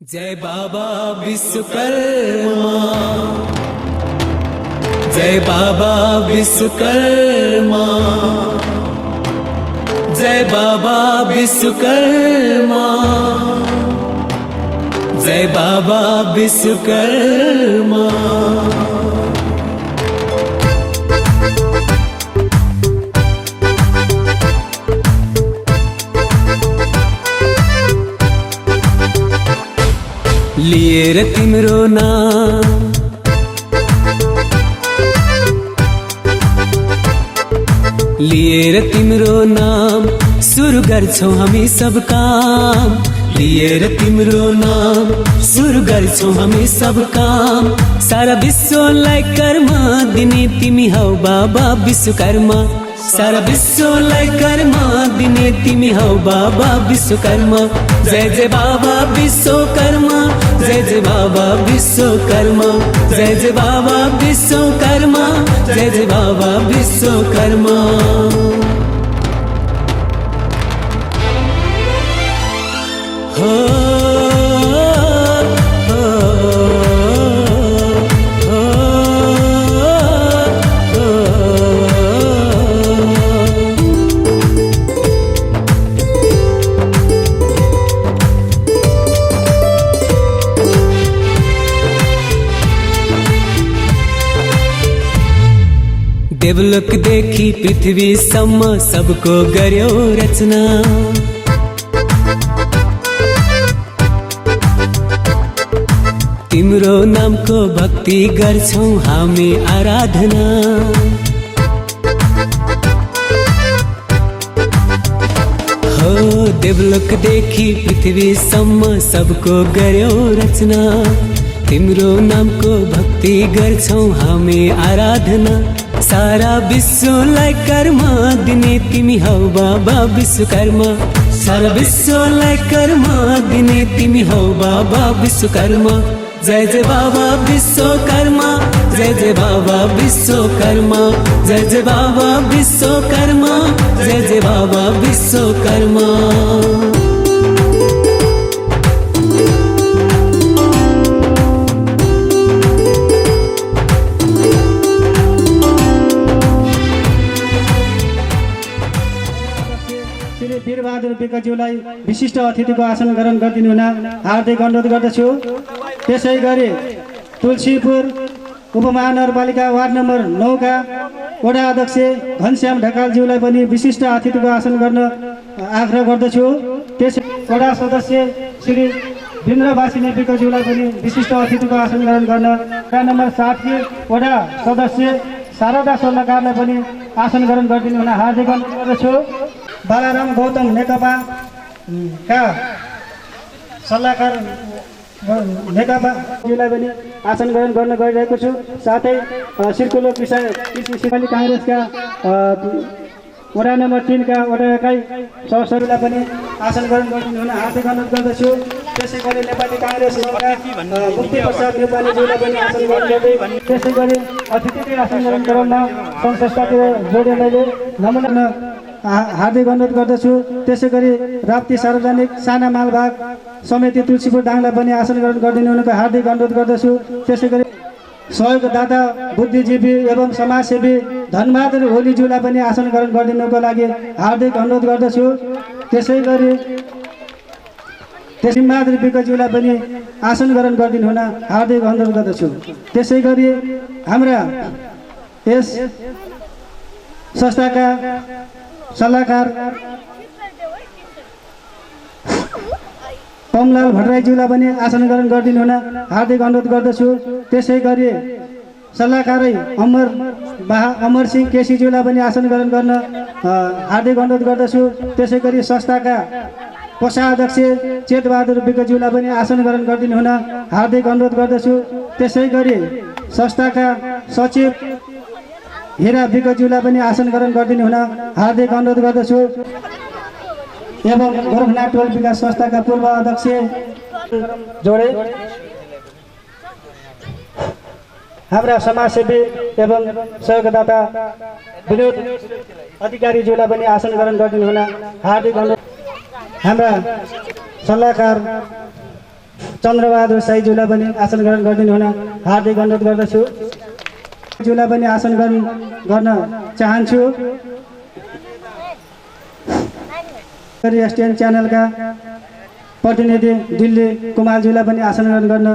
जय बाबा विश्वकर्मा, जय बाबा विश्वकर्मा, जय बाबा विश्वकर्मा, जय बाबा विश्वकर्मा। लिएर तिम्रो नाम, लिएर तिम्रो नाम सुरु गर्छौं हामी सब काम। लिएर तिम्रो नाम सुरु गर्छौं हामी सब काम। सारा विश्वलाई कर्म दिने तिमी हौ बाबा विश्वकर्मा। सारा विश्वलाई कर्म दिने तिमी हौ बाबा विश्वकर्मा। जय जय बाबा विश्वकर्मा, जय जय बाबा विश्वकर्मा, जय जय बाबा विश्वकर्मा, जय जय बाबा विश्वकर्मा। हो देवलोक देखि पृथ्वीसम्म सबको गर्यो रचना। तिम्रो नामको भक्ति गर्छौं हामी आराधना। हो देवलोक देखि पृथ्वीसम्म सबको गर्यो रचना। तिम्रो नामको भक्ति गर्छौं हामी आराधना। सारा विश्वलाई कर्म दिने तिमी हौ बाबा विश्वकर्मा। सारा विश्वलाई कर्म दिने तिमी हौ बाबा विश्वकर्मा। जय जय बाबा विश्वकर्मा, जय जय बाबा विश्वकर्मा, जय जय बाबा विश्वकर्मा, जय जय बाबा विश्वकर्मा। वीरबहादुर विकज्यूलाई विशिष्ट अतिथिको आसन ग्रहण गरिदिनु हुन हार्दिक अनुरोध गर्दछु। त्यसै गरी तुलसीपुर उपमहानगरपालिका वार्ड नम्बर 9 का वडा अध्यक्ष घनश्याम ढकालज्यूलाई पनि विशिष्ट अतिथिको आसन गर्न आग्रह गर्दछु। त्यसै वडा सदस्य श्री वीरेन्द्रवासिनी विकज्यूलाई पनि विशिष्ट अतिथिको आसन ग्रहण गर्न वडा नम्बर 7 वडा सदस्य शारदा सल्लाहकारलाई पनि आसन ग्रहण गरिदिनु हुन हार्दिक अनुरोध गर्दछु। बालाराम गौतम नेकपा का सल्लाहकार नेकपालाई पनि आसन ग्रहण गर्न गइरहेको छु। साथै सिर्कुलो कृषि सिपाली काङ्ग्रेसका वडा नम्बर 3 का वडा एकाइ सदस्यहरूलाई पनि आसन ग्रहण गरिदिनु हुन हार्दिक अनुरोध गर्दछु। त्यसै गरी नेपाली काङ्ग्रेस मुक्ति प्रसाद नेपालीज्यूलाई पनि आसन ग्रहण गर्दै त्यसै गरी अतिथिकै आसन ग्रहण गराउन सङ्घ संस्थाको जोडेलाले नमूना हार्दिक अनुरोध गर्दछु। त्यसै गरी राप्ती सार्वजनिक साना मालभाग समिति तुलसीपुर डाङलाई पनि आसन ग्रहण गरिदिनु हुनुको हार्दिक अनुरोध गर्दछु। त्यसै गरी सहयोगदाता बुद्धिजीवी एवं समाजसेवी धनबहादुर ओलीज्यूलाई पनि आसन ग्रहण गरिदिनुको लागि हार्दिक अनुरोध गर्दछु। त्यसै गरी सिंहबहादुर विकज्यूलाई पनि आसन ग्रहण गरिदिनु हुन हार्दिक अनुरोध गर्दछु। त्यसै गरी हाम्रा यस संस्थाका सल्लाहकार पमलाल भट्टराईज्यूलाई पनि आसन ग्रहण गरिदिनु हुन हार्दिक अनुरोध गर्दछु। त्यसै गरी सल्लाहकारै अमर सिंह केसीज्यूलाई पनि आसन ग्रहण गर्न हार्दिक अनुरोध गर्दछु। त्यसै गरी संस्थाका कोषाध्यक्ष चेतबहादुर विकज्यूलाई पनि आसन ग्रहण गरिदिनु हुन हार्दिक अनुरोध गर्दछु। त्यसै गरी संस्थाका सचिव हिरा विकज्यूलाई पनि आसन ग्रहण गरिदिनु हुन हार्दिक अनुरोध गर्दछु। एवं गोरखनाथ टोल विकास संस्थाका पूर्व अध्यक्ष जोडे हाम्रा समाजसेवी एवं सहयोगदाता विनोद अधिकारीज्यूलाई पनि आसन ग्रहण गरिदिनु हुन हार्दिक अनुरोध। हाम्रा सल्लाहकार चन्द्रबहादुर साईज्यूलाई पनि आसन ग्रहण गरिदिनु हुन हार्दिक अनुरोध गर्दछु। ज्यूलाई पनि आसन ग्रहण गर्न चाहन्छु। एसटिएन च्यानलका प्रतिनिधि दिल्ली कुमारज्यूलाई पनि आसन ग्रहण गर्न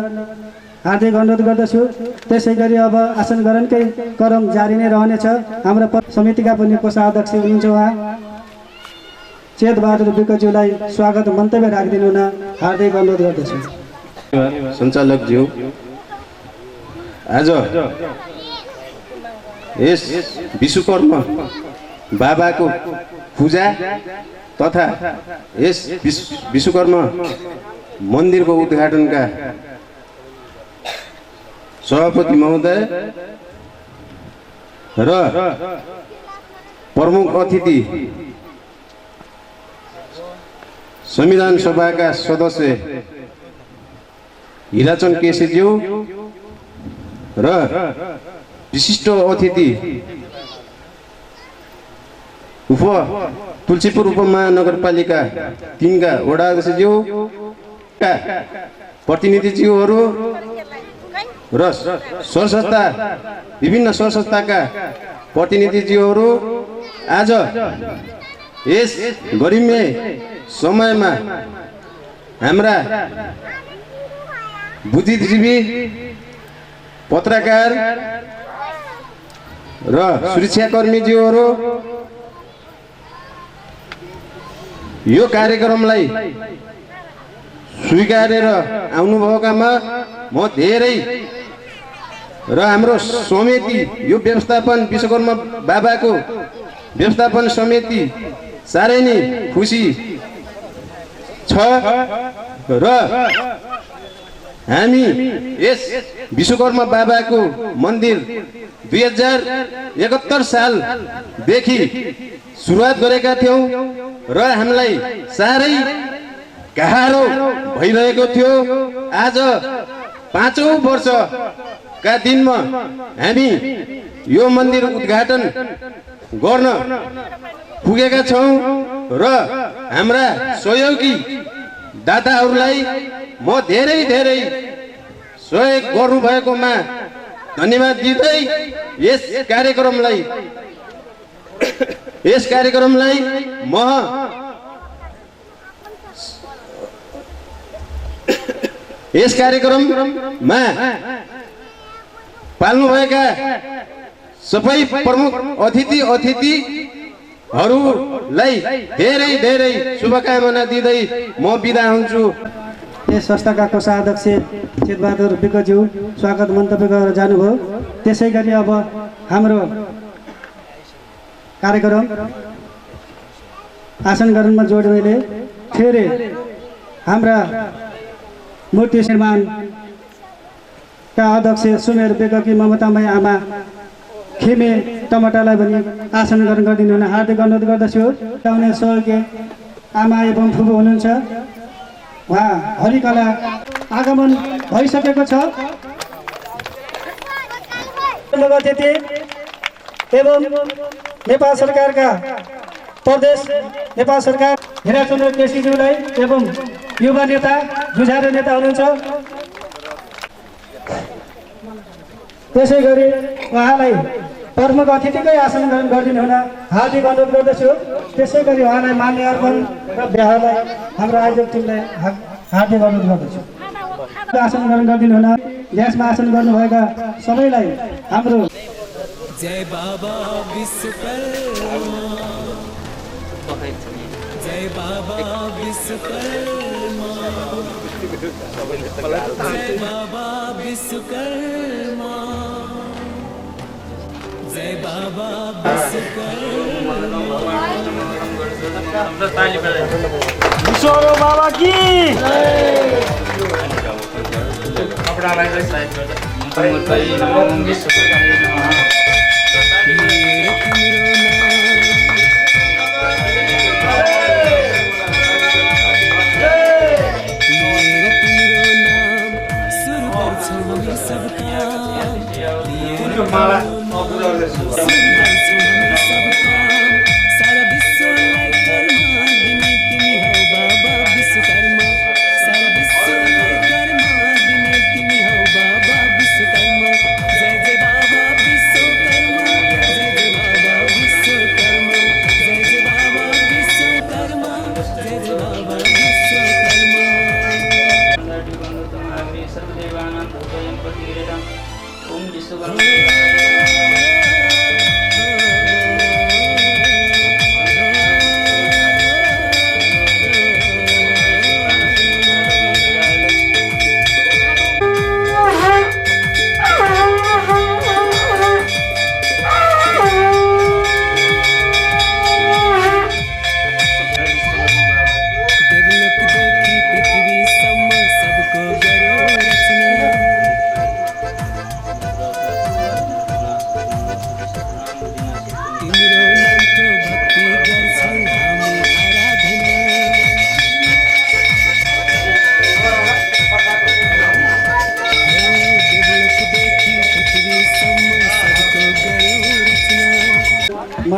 हार्दिक अनुरोध गर्दछु। त्यसै गरी अब आसन ग्रहणकै क्रम जारी नै रहनेछ। हाम्रो समितिका पनि कोषाध्यक्ष हुनुहुन्छ उहाँ चेतबहादुर विकज्यूलाई स्वागत मन्तव्य राखिदिनु हुन हार्दिक अनुरोध गर्दछु। सञ्चालकज्यू, आज यस विश्वकर्मा बाबाको पूजा तथा यस विश्वकर्मा मन्दिरको उद्घाटनका सभापति महोदय र प्रमुख अतिथि संविधान सभाका सदस्य हिराचन्द केसीज्यू र विशिष्ट अतिथि तुलसीपुर उपमहानगरपालिका 3 का वडा अध्यक्षज्यूका प्रतिनिधिज्यूहरू र विभिन्न संस्थाका प्रतिनिधिज्यूहरू आज यस गरिममय समयमा हाम्रा बुद्धिजीवी, पत्रकार र सुरक्षाकर्मीज्यूहरू यो कार्यक्रमलाई स्वीकारेर आउनुभएकामा म धेरै र हाम्रो समिति यो व्यवस्थापन विश्वकर्मा बाबाको व्यवस्थापन समिति साह्रै नै खुसी छ र हामी यस विश्वकर्मा बाबाको मन्दिर 2071 सालदेखि सुरुवात गरेका थियौं र हामीलाई साह्रै गाह्रो भइरहेको थियो। आज 5औं वर्षका दिनमा हामी यो मन्दिर उद्घाटन गर्न पुगेका छौं र हाम्रा सहयोगी दाताहरूलाई म धेरै सहयोग गर्नुभएकोमा धन्यवाद दिँदै यस कार्यक्रमलाई म यस कार्यक्रममा पाल्नुभएका सबै प्रमुख अतिथिहरूलाई धेरै शुभकामना दिँदै म बिदा हुन्छु। यस संस्थाका कोषाध्यक्ष चेतबहादुर विकज्यू स्वागत मन्तव्य गरेर जानुभयो। त्यसै गरी अब हाम्रो कार्यक्रम आसन ग्रहणमा जोड्नेले फेरि हाम्रा मूर्ति निर्माणका अध्यक्ष सुमेर बेगकी ममतामय आमा खेमे टमाटालाई पनि आसन ग्रहण गरिदिनु हुन हार्दिक अनुरोध गर्दछु। आउने सहयोगी आमा एवं फुपू हुनुहुन्छ, उहाँ हरिकला आगमन भइसकेको छ। अतिथि एवं नेपाल सरकारका प्रदेश नेपाल सरकार हिराचन्द्र केसीज्यूलाई एवं युवा नेता जुझारू नेता हुनुहुन्छ। त्यसै गरी उहाँलाई प्रमुख अतिथिकै आसन ग्रहण गरिदिनु हुन हार्दिक अनुरोध गर्दछु। त्यसै गरी उहाँलाई मान्य अर्पण र बिहालाई हाम्रो आयोजक टिमलाई हार्दिक अनुरोध गर्दछु। आसन ग्रहण गरिदिनु हुन देशमा आसन गर्नुभएका सबैलाई हाम्रो जय बाबा विश्वकर्मा, जय बाबा विश्वकर्मा, जय बाबा विश्वकर्मा, जय बाबा विश्वकर्मा बाबा की सारा विश्वलाई कर्मा दिने तिमी हौ बाबा विश्वकर्मा, सारा विश्वलाई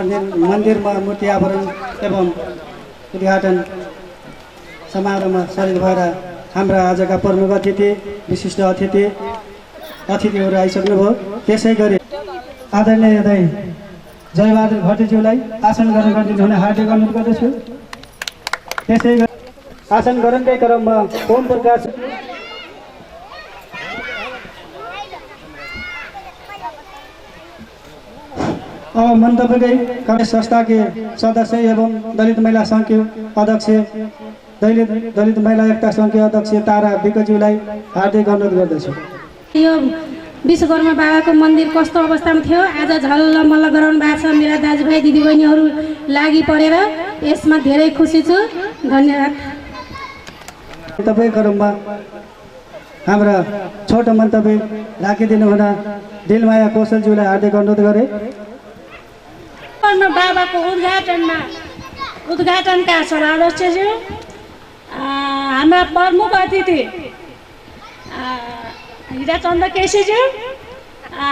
मन्दिरमा मूर्ति आवरण एवं उद्घाटन समारोहमा सरिक भएर हाम्रा आजका प्रमुख अतिथि विशिष्ट अतिथिहरू आइसक्नुभयो। त्यसै गरी आदरणीय दाइ जयबहादुर भट्टज्यूलाई आसन ग्रहण गरिदिनु हुन हार्दिक अनुरोध गर्दछु। त्यसै गरी आसन ग्रहणकै क्रममा ओम प्रकाश अब मन्तव्यकै काङ्ग्रेस संस्था के सदस्य एवं दलित महिला संघ के अध्यक्ष दलित महिला एकता संघ के अध्यक्ष तारा विकज्यूलाई हार्दिक अनुरोध गर्दछु। यो विश्वकर्मा बाबाको मन्दिर कस्तो अवस्थामा थियो आज झल्लमल्ल गराउनु भएको छ। मेरा दाजुभाइ दिदीबहिनीहरू लागि परेर यसमा धेरै खुसी छु। धन्यवाद। तपाईँ क्रममा हाम्रा छोटो मन्तव्य राखिदिनु हुन दिलमाया कौशलज्यूलाई हार्दिक अनुरोध गरे। बाबाको उद्घाटनका सभाध्यक्षज्यू हाम्रा प्रमुख अतिथि हिराचन्द्र केसीज्यू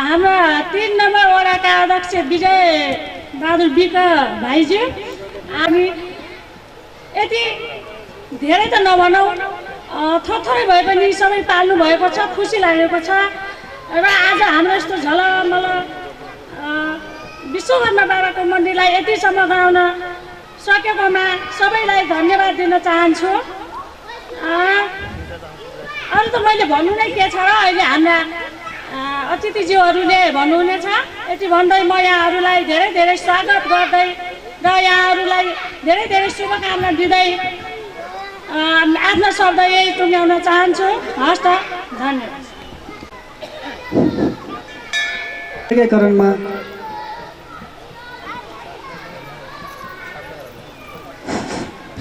हाम्रा 3 नम्बर वडाका अध्यक्ष विजय बहादुर विक भाइज्यू हामी यति धेरै त नभनौँ थोरै भए पनि सबै पाल्नु भएको छ। खुसी लागेको छ र आज हाम्रो यस्तो झलमल विश्वकर्मा बाबाको मन्दिरलाई यतिसम्म गराउन सकेकोमा सबैलाई धन्यवाद दिन चाहन्छु। अरू त मैले भन्नु नै के छ र अहिले हाम्रा अतिथिज्यूहरूले भन्नुहुनेछ। यति भन्दै म यहाँहरूलाई धेरै धेरै स्वागत गर्दै र यहाँहरूलाई धेरै धेरै शुभकामना दिँदै आफ्नो शब्द यही टुङ्ग्याउन चाहन्छु। हस् त, धन्यवाद। एकीकरणमा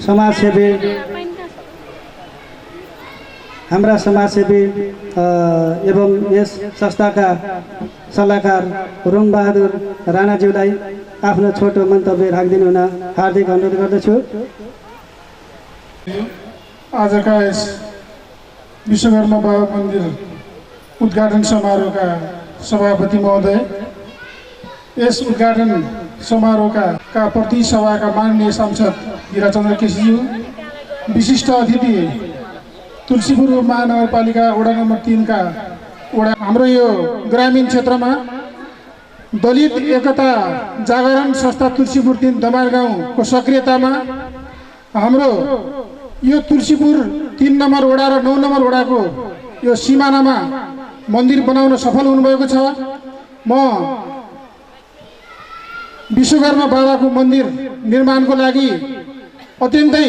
समाजसेवी हाम्रा समाजसेवी एवं यस संस्थाका सल्लाहकार रुङबहादुर राणाज्यूलाई आफ्नो छोटो मन्तव्य राखिदिनु हुन हार्दिक अनुरोध गर्दछु। आजका यस विश्वकर्मा बाबा मन्दिर उद्घाटन समारोहका सभापति महोदय, यस उद्घाटन समारोहका प्रति सभाका माननीय सांसद हिराचन्द्र केसीज्यू, विशिष्ट अतिथि तुलसीपुर महानगरपालिका वडा नम्बर 3 का हाम्रो यो ग्रामीण क्षेत्रमा दलित एकता जागरण संस्था तुलसीपुर 3 दमार गाउँको सक्रियतामा हाम्रो यो तुलसीपुर 3 नम्बर वडा र 9 नम्बर वडाको यो सिमानामा मन्दिर बनाउन सफल हुनुभएको छ। म विश्वकर्मा बाबाको मन्दिर निर्माणको लागि अत्यन्तै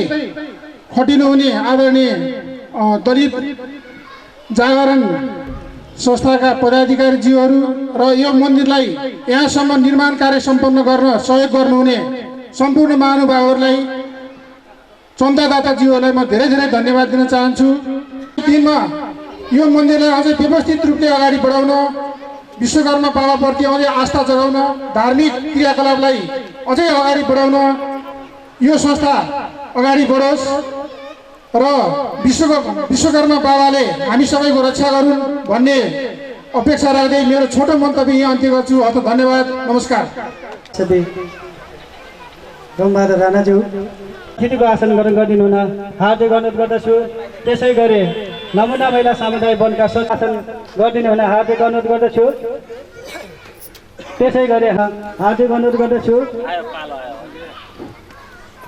खटिनुहुने आदरणीय दलित जागरण संस्थाका पदाधिकारीज्यूहरू र यो मन्दिरलाई यहाँसम्म निर्माण कार्य सम्पन्न गर्न सहयोग गर्नुहुने सम्पूर्ण महानुभावहरूलाई, चन्दादाताज्यूहरूलाई म धेरै धेरै धन्यवाद दिन चाहन्छु। दिनमा यो मन्दिरलाई अझै व्यवस्थित रूपले अगाडि बढाउन, विश्वकर्मा बाबाप्रति अझै आस्था जगाउन, धार्मिक क्रियाकलापलाई अझै अगाडि बढाउन यो संस्था अगाडि बढोस् र विश्वकर्मा बाबाले हामी सबैको रक्षा गरून् भन्ने अपेक्षा राख्दै मेरो छोटो मन्तव्य यहाँ अन्त्य गर्छु। हस्त धन्यवाद, नमस्कार। रुङबहादुर राणाज्यू अतिथिको आसन ग्रहण गरिदिनु हुन हार्दिक अनुरोध गर्दछु। त्यसै गरी नमुना महिला सामुदायिक वनका आसन गरिदिनु हुन हार्दिक अनुरोध गर्दछु। त्यसै गरी हार्दिक अनुरोध गर्दछु।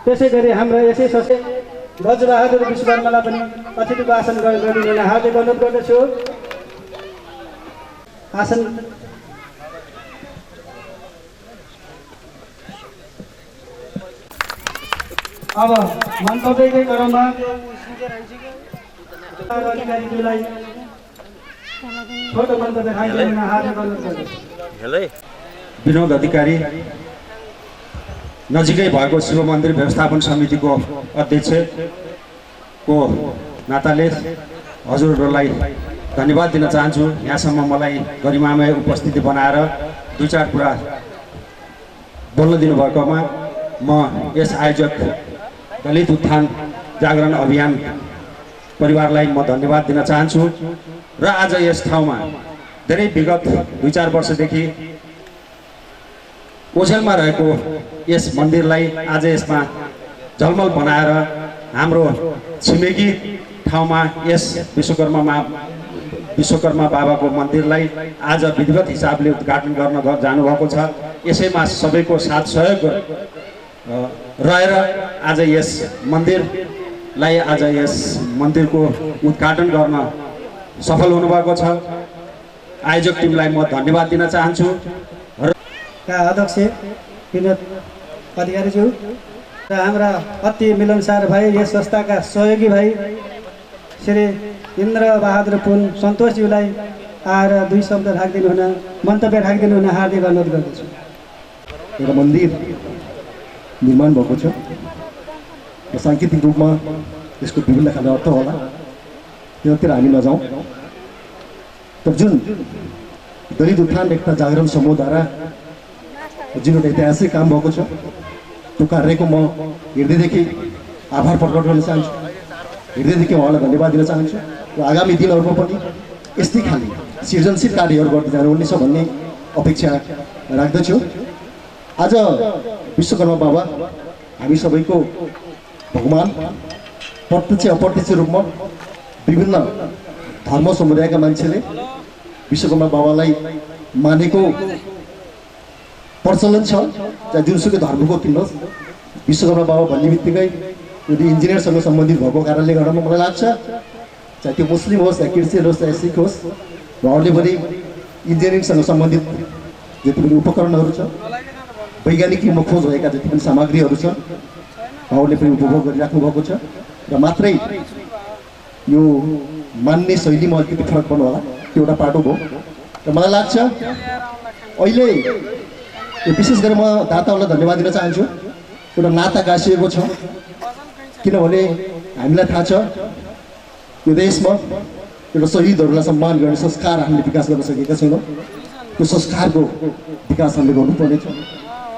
त्यसै गरी हाम्रो यसै सदस्य गजबहादुर विश्वकर्मालाई पनि अतिथिको आसन ग्रहण गरिदिनु हुन हार्दिक अनुरोध गर्दछु। आसन अब मन्तव्यकै क्रममा अधिकारीज्यूलाई छोटो मन्तव्य राखिदिनु हुन हार्दिक अनुरोध गर्दछु। विनोद अधिकारी, नजिकै भएको शिव मन्दिर व्यवस्थापन समितिको अध्यक्षको नाताले हजुरहरूलाई धन्यवाद दिन चाहन्छु। यहाँसम्म मलाई गरिमामय उपस्थिति बनाएर 2-4 कुरा बोल्न दिनुभएकोमा म यस आयोजक दलित उत्थान जागरण अभियान परिवारलाई म धन्यवाद दिन चाहन्छु। र आज यस ठाउँमा धेरै विगत 2-4 वर्षदेखि ओझेलमा रहेको यस मन्दिरलाई आज यसमा झलमल बनाएर हाम्रो छिमेकी ठाउँमा यस विश्वकर्मा बाबाको मन्दिरलाई आज विधिवत हिसाबले उद्घाटन गर्न जानुभएको छ। यसैमा सबैको साथ सहयोग रहेर आज यस मन्दिरको उद्घाटन गर्न सफल हुनुभएको छ। आयोजक टिमलाई म धन्यवाद दिन चाहन्छु। अध्यक्ष विनोद अधिकारीज्यू र हाम्रा अति मिलनसार भाइ यस संस्थाका सहयोगी भाइ श्री इन्द्र बहादुर पुन सन्तोषज्यूलाई आएर 2 शब्द मन्तव्य राखिदिनु हुन हार्दिक अनुरोध गर्दछु। एउटा मन्दिर निर्माण भएको छ र साङ्केतिक रूपमा यसको विभिन्न खालको अर्थ होला, त्योतिर हामी नजाउँ। तर जुन दलित उत्थान एकता जागरण समूहद्वारा जुन एउटा ऐतिहासिक काम भएको छ त्यो कार्यको म हृदयदेखि आभार प्रकट गर्न चाहन्छु, हृदयदेखि उहाँलाई धन्यवाद दिन चाहन्छु र आगामी दिनहरूमा पनि यस्तै खाले सृजनशील कार्यहरू गर्दै जानुहुनेछ भन्ने अपेक्षा राख्दछु। आज विश्वकर्मा बाबा हामी सबैको भगवान, प्रत्यक्ष अप्रत्यक्ष रूपमा विभिन्न धर्म समुदायका मान्छेले विश्वकर्मा बाबालाई मानेको प्रचलन छ। चाहे जुनसुकै धर्मको किन्नुहोस्, विश्वकर्मा बाबा भन्ने बित्तिकै यदि इन्जिनियरसँग सम्बन्धित भएको कारणले गर्दा मलाई लाग्छ चाहे त्यो मुस्लिम होस् या क्रिस्चियन होस् या सिख होस्, उहाँहरूले पनि इन्जिनियरिङसँग सम्बन्धित जति पनि उपकरणहरू छ, वैज्ञानिक रूपमा खोज भएका जति पनि सामग्रीहरू छ, उहाँहरूले पनि उपभोग गरिराख्नु भएको छ। र मात्रै यो मान्ने शैलीमा अलिकति फरक पर्नु होला, त्यो एउटा पाटो भयो। र मलाई लाग्छ अहिले विशेष गरेर म दाताहरूलाई धन्यवाद दिन चाहन्छु। एउटा नाता गाँसिएको छ, किनभने हामीलाई थाहा छ यो देशमा एउटा शहीदहरूलाई सम्मान गर्ने संस्कार हामीले विकास गर्न सकेका छैनौँ। त्यो संस्कारको विकास हामीले गर्नुपर्नेछ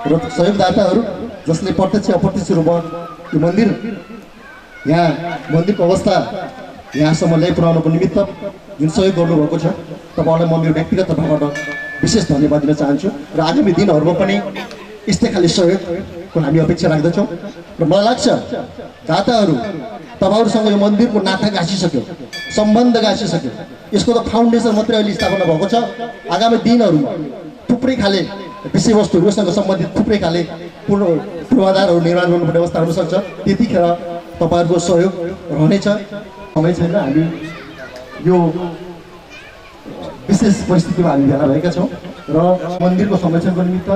र सहयोगदाताहरू जसले प्रत्यक्ष अप्रत्यक्ष रूपमा यो मन्दिरको अवस्था यहाँसम्म ल्याइपुर्याउनको निमित्त जुन सहयोग गर्नुभएको छ तपाईँहरूलाई म मेरो व्यक्तिगत तर्फबाट विशेष धन्यवाद दिन चाहन्छु। र आगामी दिनहरूमा पनि यस्तै खाले सहयोगको हामी अपेक्षा राख्दछौँ। र मलाई लाग्छ दाताहरू तपाईँहरूसँग यो मन्दिरको नाता गाँसिसक्यो, सम्बन्ध गाँसिसक्यो। यसको त फाउन्डेसन मात्रै अहिले स्थापना भएको छ। आगामी दिनहरूमा थुप्रै खाले विषयवस्तुहरू योसँग सम्बन्धित थुप्रै खाले पूर्वाधारहरू निर्माण गर्नुपर्ने अवस्था हुनसक्छ। त्यतिखेर तपाईँहरूको सहयोग रहनेछ। समय छैन, हामी यो विशेष परिस्थितिमा हामी भेला भएका छौँ र मन्दिरको संरक्षणको निमित्त,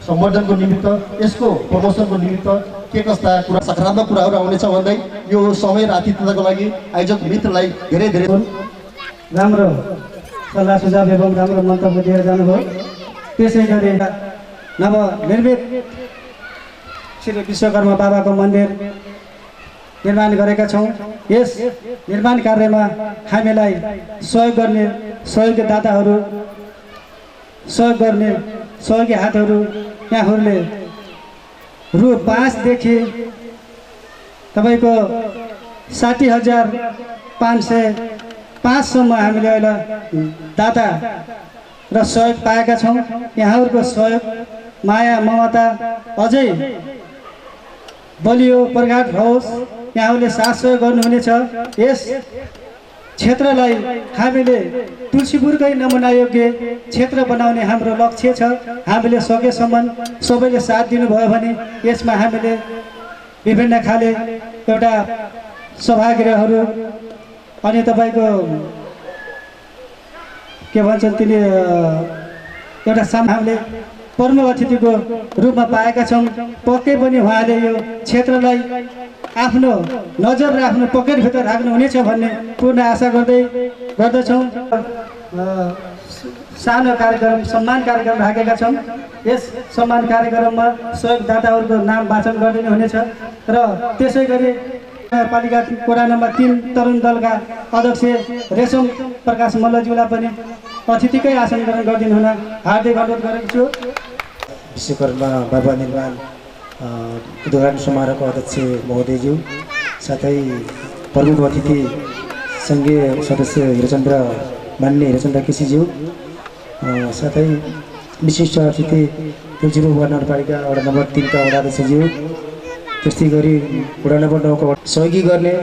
सम्वर्धनको निमित्त, यसको प्रमोसनको निमित्त के कस्ता कुरा सकारात्मक कुराहरू आउनेछ भन्दै यो समय र आतिथ्यताको लागि आयोजक मित्रलाई धेरै धेरै राम्रो सल्लाह सुझाव एवं राम्रो मन्तव्य दिएर जानुभयो। त्यसै गरी नवनिर्मित श्री विश्वकर्मा बाबाको मन्दिर निर्माण गरेका छौँ। यस निर्माण कार्यमा हामीलाई सहयोग गर्ने सहयोगदाताहरू, सहयोगी हातहरू यहाँहरूले रु 5 देखि तपाईँको 60,505 सम्म हामीले अहिले दाता र सहयोग पाएका छौँ। यहाँहरूको सहयोग, माया, ममता अझै बलियो प्रगाढ होस्, यहाँहरूले साथ सहयोग गर्नुहुनेछ। यस क्षेत्रलाई हामीले तुलसीपुरकै नमुना योग्य क्षेत्र बनाउने हाम्रो लक्ष्य छ। हामीले सकेसम्म सबैले साथ दिनुभयो भने यसमा हामीले विभिन्न खाले एउटा सभागृहहरू अनि तपाईँको के भन्छन् तिनी एउटा हामीले प्रमुख अतिथिको रूपमा पाएका छौँ। पक्कै पनि उहाँले यो क्षेत्रलाई आफ्नो नजर र आफ्नो पकेटभित्र राख्नुहुनेछ भन्ने पूर्ण आशा गर्दछौँ। सानो कार्यक्रम, सम्मान कार्यक्रम राखेका छौँ। यस सम्मान कार्यक्रममा सहयोगदाताहरूको नाम वाचन गरिदिनु हुनेछ र त्यसै गरी नगरपालिका वडा नम्बर 3 तरुण दलका अध्यक्ष रेशम प्रकाश मल्लज्यूलाई पनि अतिथिकै आसन ग्रहण गरिदिनु हुन हार्दिक अनुरोध गरेको छु। विश्वकर्मा बाबा निर्माण उद्घाटन समारोहको अध्यक्ष महोदयज्यू, साथै प्रमुख अतिथि सङ्घीय सदस्य मान्य हिरचन्द्र केसीज्यू, साथै विशिष्ट अतिथि तुलसीपुर वडा नगरपालिका वडा नम्बर 3 का वडा अध्यक्षज्यू, त्यस्तै गरी वडा नम्बर 9 का सहयोगी गर्ने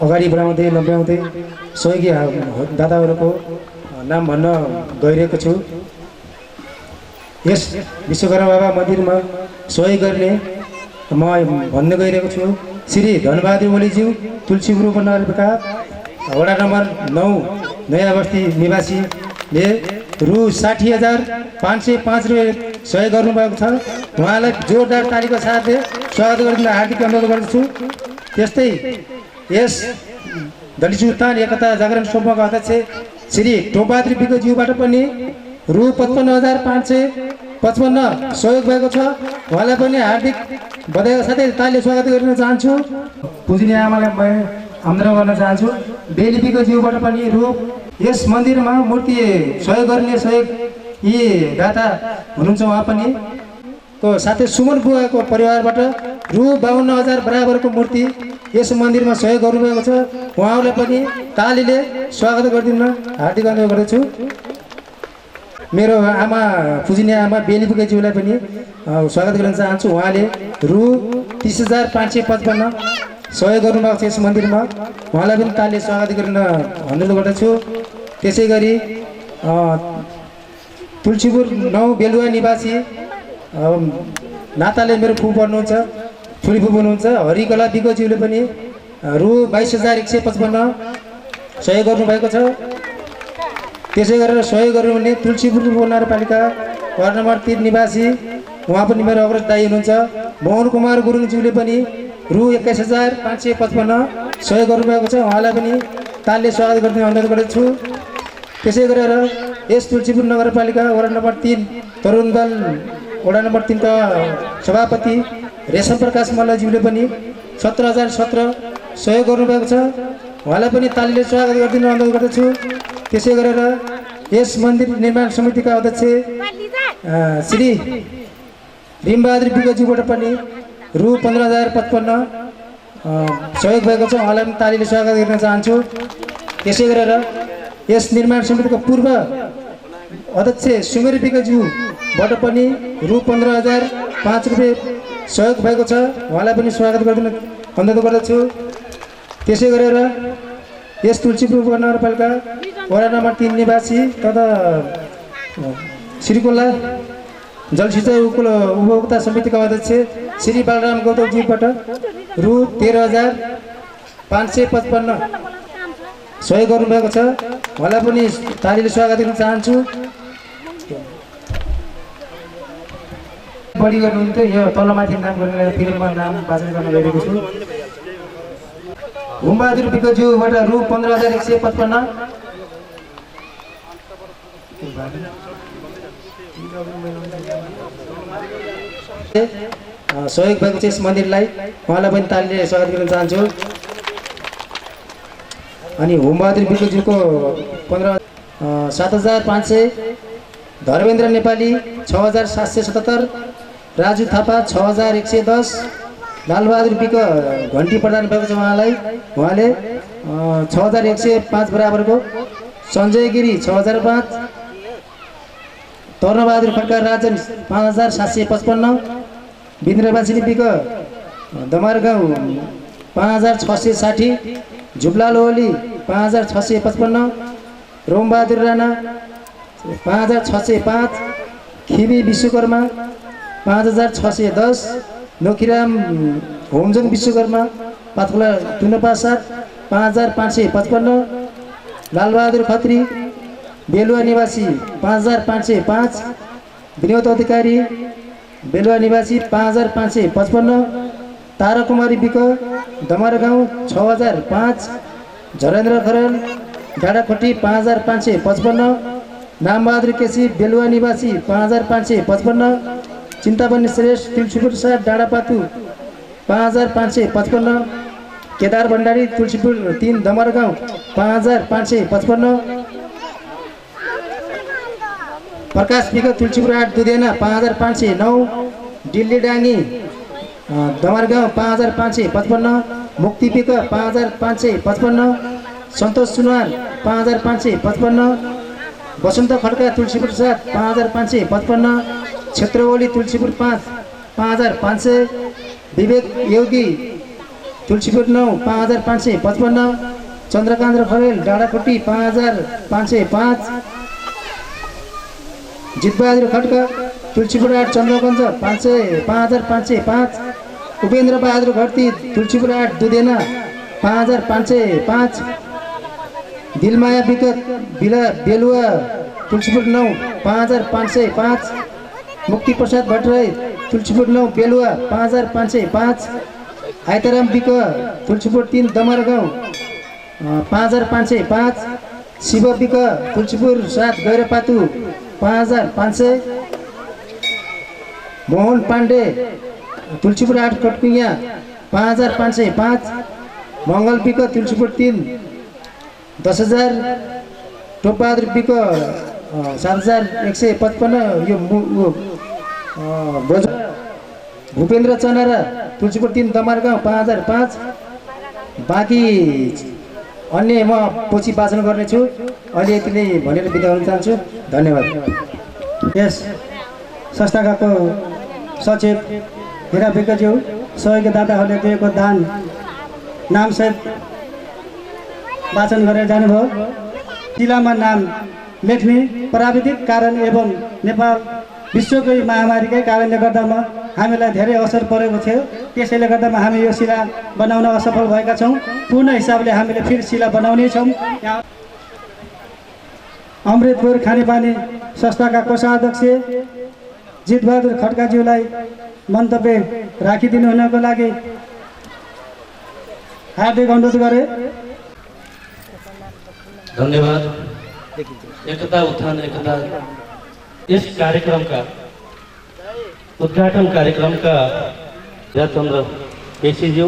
अगाडि बढाउँदै नभ्याउँदै सहयोगी दाताहरूको नाम भन्न गइरहेको छु। यस विश्वकर्मा बाबा मन्दिरमा सहयोग गर्ने म भन्न गइरहेको छु श्री धनबहादुर ओलीज्यू, तुलसीपुर उपनगरपालिका वडा नम्बर 9 नयाँ बस्ती निवासीले रु 60,505 रुपियाँ सहयोग गर्नुभएको छ। उहाँलाई जोरदार तालीको साथले स्वागत गर्न हार्दिक अनुरोध गर्दछु। त्यस्तै यस दलित उत्थान एकता जागरण समूहका अध्यक्ष श्री टोपबहादुर विज्ञज्यूबाट पनि रु 55,555 सहयोग भएको छ। उहाँलाई पनि हार्दिक बधाईका साथै तालीले स्वागत गर्न चाहन्छु। पूजनीय आमालाई आमन्त्रण गर्न चाहन्छु। बेली विज्ञज्यूबाट पनि रु यस मन्दिरमा मूर्ति सहयोग गर्ने सहयोग यी दाता हुनुहुन्छ। उहाँ पनि को साथै सुमन बुवाको परिवारबाट रु 52,000 बराबरको मूर्ति यस मन्दिरमा सहयोग गर्नुभएको छ। उहाँहरूलाई पनि तालीले स्वागत गरिदिन हार्दिक अनुरोध गर्दछु। मेरो आमा पूजनीय आमा बेली विज्ञज्यूलाई पनि स्वागत गर्न चाहन्छु। उहाँले रु 30,555 सहयोग गर्नुभएको छ यस मन्दिरमा। उहाँलाई पनि तालीले स्वागत गर्न अनुरोध गर्दछु। त्यसै गरी तुलसीपुर 9 बेलुवा निवासी नाताले मेरो फुपू पर्नुहुन्छ, ठुली फुपू हुनुहुन्छ हरिकला विज्ञज्यूले पनि रु 22,155 सहयोग गर्नुभएको छ। त्यसै गरेर सहयोग गर्नुहुने तुलसीपुर उपनगरपालिका वार्ड नम्बर 3 निवासी उहाँ पनि मेरो अग्रज दाई हुनुहुन्छ मोहन कुमार गुरुङज्यूले पनि रु 21,555 सहयोग गर्नुभएको छ। उहाँलाई पनि तालीले स्वागत गर्ने अनुरोध गर्दछु। त्यसै गरेर यस तुलसीपुर नगरपालिका वार्ड नम्बर 3 तरुण दल वडा नम्बर 3 का सभापति रेशम प्रकाश मल्लज्यूले पनि 17,017 सहयोग गर्नुभएको छ। उहाँलाई पनि तालीले स्वागत गरिदिन अनुरोध गर्दछु। त्यसै गरेर यस मन्दिर निर्माण समितिका अध्यक्ष श्री रिमबहादुर विज्ञज्यूबाट पनि रु 15,055 सहयोग भएको छ। उहाँलाई पनि तालीले स्वागत गर्न चाहन्छु। त्यसै गरेर यस निर्माण समितिको पूर्व अध्यक्ष सुमेर विज्ञज्यूबाट पनि रु 15,005 रुपियाँ सहयोग भएको छ। उहाँलाई पनि स्वागत गरिदिन अनुरोध गर्दछु। त्यसै गरेर यस तुलसीपुर उपनगरपालिका वडा नम्बर 3 निवासी तथा श्रीकोला जलसिंचाइ उपभोक्ता समितिका अध्यक्ष श्री बलराम गौतमज्यूबाट रु 13,555 सहयोग गर्नुभएको छ। उहाँलाई पनि तालीले स्वागत गर्न चाहन्छु। बढी गर्नुहुन्थ्यो यो तलमाथि नाम गरेर फिल्ममा नाम वाचन गर्न गइरहेको छु। हुमबहादुर विज्ञज्यूबाट रु 15,155 सहयोग भएको छ यस मन्दिरलाई। उहाँलाई पनि तालीले स्वागत गर्न चाहन्छु। अनि हुमबहादुर विज्ञज्यूको 7,500 धर्मेन्द्र नेपाली 6,777 राजु थापा 6,110 लालबहादुर विक घन्टी प्रदान भएको छ। उहाँले 6,105 बराबरको सञ्जय गिरी 6,005 तर्नबहादुर खड्का राजन 5,755 बिन्द्रवासिनी विक दमार गाउँ 5,660 झुपलाल ओली 5,655 रोमबहादुर राणा 5,605 खिबी विश्वकर्मा 5,610 नोखीराम होमजङ विश्वकर्मा पातखोला टुनपासार 5,555 लालबहादुर खत्री बेलुवा निवासी 5,505 विनोद अधिकारी बेलुवा निवासी 5,555 ताराकुमारी विक दमार गाउँ 6,005 झरेन्द्र खरेल डाँडाखोटी 5,555 नामबहादुर केसी बेलुवा निवासी 5,555 चिन्तामणि श्रेष्ठ तुलसीपुर 7 डाँडापातु 5,555 केदार भण्डारी तुलसीपुर 3 दमर गाउँ 5,555 प्रकाश विक तुलसीपुर 8 दुधेना 5,509 दिल्ली डाङ्गी दमर गाउँ 5,555 मुक्ति विक 5,555 सन्तोष सुनवार 5,555 बसन्त खड्का तुलसीपुर 7 5555, क्षेत्रवली तुलसीपुर 5 5500, विवेक योगी तुलसीपुर 9 5555, चन्द्रकान्त खरेल डाँडाखुट्टी 5505, जितबहादुर खड्का तुलसीपुर 8 चन्द्रगञ्ज 5505, उपेन्द्र बहादुर घरती तुलसीपुर 8 दुधेना 5505, दिलमाया विकट बेलुवा तुलसीपुर 9 5505, मुक्ति प्रसाद भट्टराई तुलसीपुर 9 बेलुवा 5505, आइताराम विक तुलसीपुर 3 दमर गाउँ 5505, शिव विक तुलसीपुर 7 गैरपातु 5500, मोहन पाण्डे तुलसीपुर 8 कटकुइया 5505, मङ्गल विक तुलसीपुर 3 10,000, टोपबहादुर विक 7,155, यो भूपेन्द्र चनारा तुलसीपुर 3 दमरगाउँ 5005। बाँकी अन्य म पछि वाचन गर्नेछु। अहिले यति नै भनेर बिदा हुन चाहन्छु। धन्यवाद। यस संस्थाका सचिव हिरा विकज्यू सहयोगदाताहरूले दिएको दान नामसहित वाचन गरेर जानुभयो। जिल्लामा नाम लेख्ने प्राविधिक कारण एवं नेपाल विश्वकै महामारीकै कारणले गर्दामा हामीलाई धेरै असर परेको थियो। त्यसैले गर्दामा हामी यो शिला बनाउन असफल भएका छौँ। पूर्ण हिसाबले हामीले फेरि शिला बनाउने छौँ। अमृतपुर खानेपानी संस्थाका कोषाध्यक्ष जितबहादुर खड्काज्यूलाई मन्तव्य राखिदिनु हुनको लागि हार्दिक अनुरोध गरे। धन्यवाद। एकता उत्थान एकता इस कार्यक्रम का उद्घाटन कार्यक्रम का चन्द्र केसीज्यू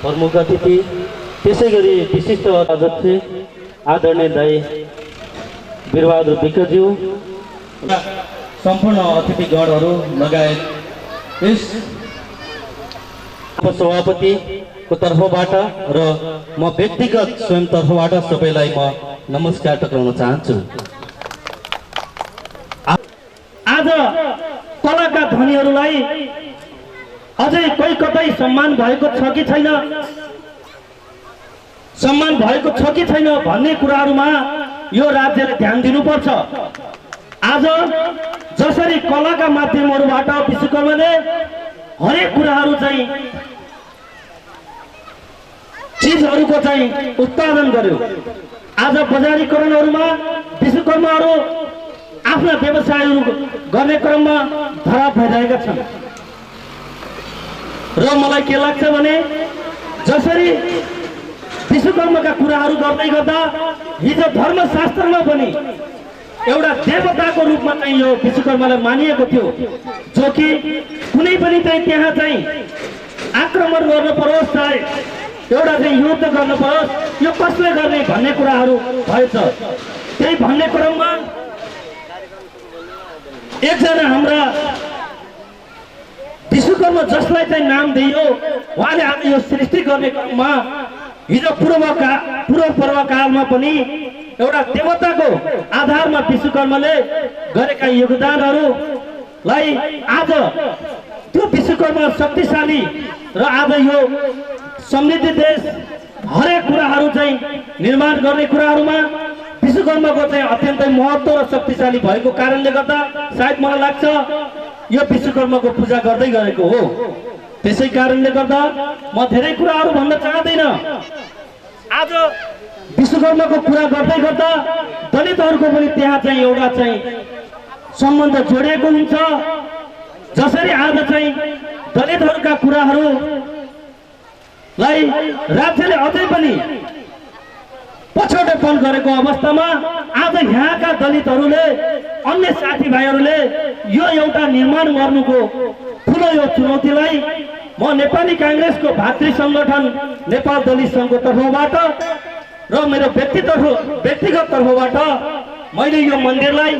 प्रमुख अतिथि, त्यसै गरी विशिष्ट अध्यक्ष आदरणीय दाई वीरबहादुर विकज्यू, सम्पूर्ण अतिथिगणहरू लगायत यस सभापतिको तर्फबाट र म व्यक्तिगत स्वयं तर्फबाट सबैलाई म नमस्कार टक्राउन चाहन्छु। आज कलाका धनीहरूलाई अझै कोही कतै सम्मान भएको छ कि छैन, सम्मान भएको छ कि छैन भन्ने कुराहरूमा यो राज्यले ध्यान दिनुपर्छ। आज जसरी कलाका माध्यमहरूबाट विश्वकर्माले हरेक कुराहरू चाहिँ चिजहरूको चाहिँ उत्पादन गर्यो। आज बजारीकरणहरूमा विश्वकर्माहरू आफ्ना व्यवसायहरू गर्ने क्रममा धराप भइरहेका छन्। र मलाई के लाग्छ भने जसरी विश्वकर्माका कुराहरू गर्दै गर्दा हिजो धर्मशास्त्रमा पनि एउटा देवताको रूपमा चाहिँ यो विश्वकर्मालाई मानिएको थियो, जो कि कुनै पनि चाहिँ त्यहाँ चाहिँ आक्रमण गर्न परोस्, चाहे एउटा चाहिँ युद्ध गर्न परोस्, यो कसले गर्ने भन्ने कुराहरू भएछ। त्यही भन्ने क्रममा एकजना हाम्रा विश्वकर्मा जसलाई चाहिँ नाम दियो, उहाँले आज यो सृष्टि गर्ने क्रममा हिजो पूर्व पर्वकालमा पनि एउटा देवताको आधारमा विश्वकर्माले गरेका योगदानहरूलाई आज त्यो विश्वकर्मा शक्तिशाली र आज यो समृद्ध देश हरेक कुराहरू चाहिँ निर्माण गर्ने कुराहरूमा विश्वकर्माको चाहिँ अत्यन्तै महत्त्व र शक्तिशाली भएको कारणले गर्दा सायद मलाई लाग्छ यो विश्वकर्माको पूजा गर्दै गरेको हो। त्यसै कारणले गर्दा म धेरै कुराहरू भन्न चाहदैन। आज विश्वकर्माको कुरा गर्दै गर्दा दलितहरूको पनि त्यहाँ चाहिँ एउटा चाहिँ सम्बन्ध जोडिएको हुन्छ। जसरी आज चाहिँ दलितहरूका कुराहरूलाई राज्यले अझै पनि पछौटेपन गरेको अवस्थामा आज यहाँका दलितहरूले अन्य साथीभाइहरूले यो एउटा निर्माण गर्नुको ठुलो यो चुनौतीलाई म नेपाली काङ्ग्रेसको भातृ सङ्गठन नेपाल दलित सङ्घको तर्फबाट र मेरो व्यक्तिगत तर्फबाट मैले यो मन्दिरलाई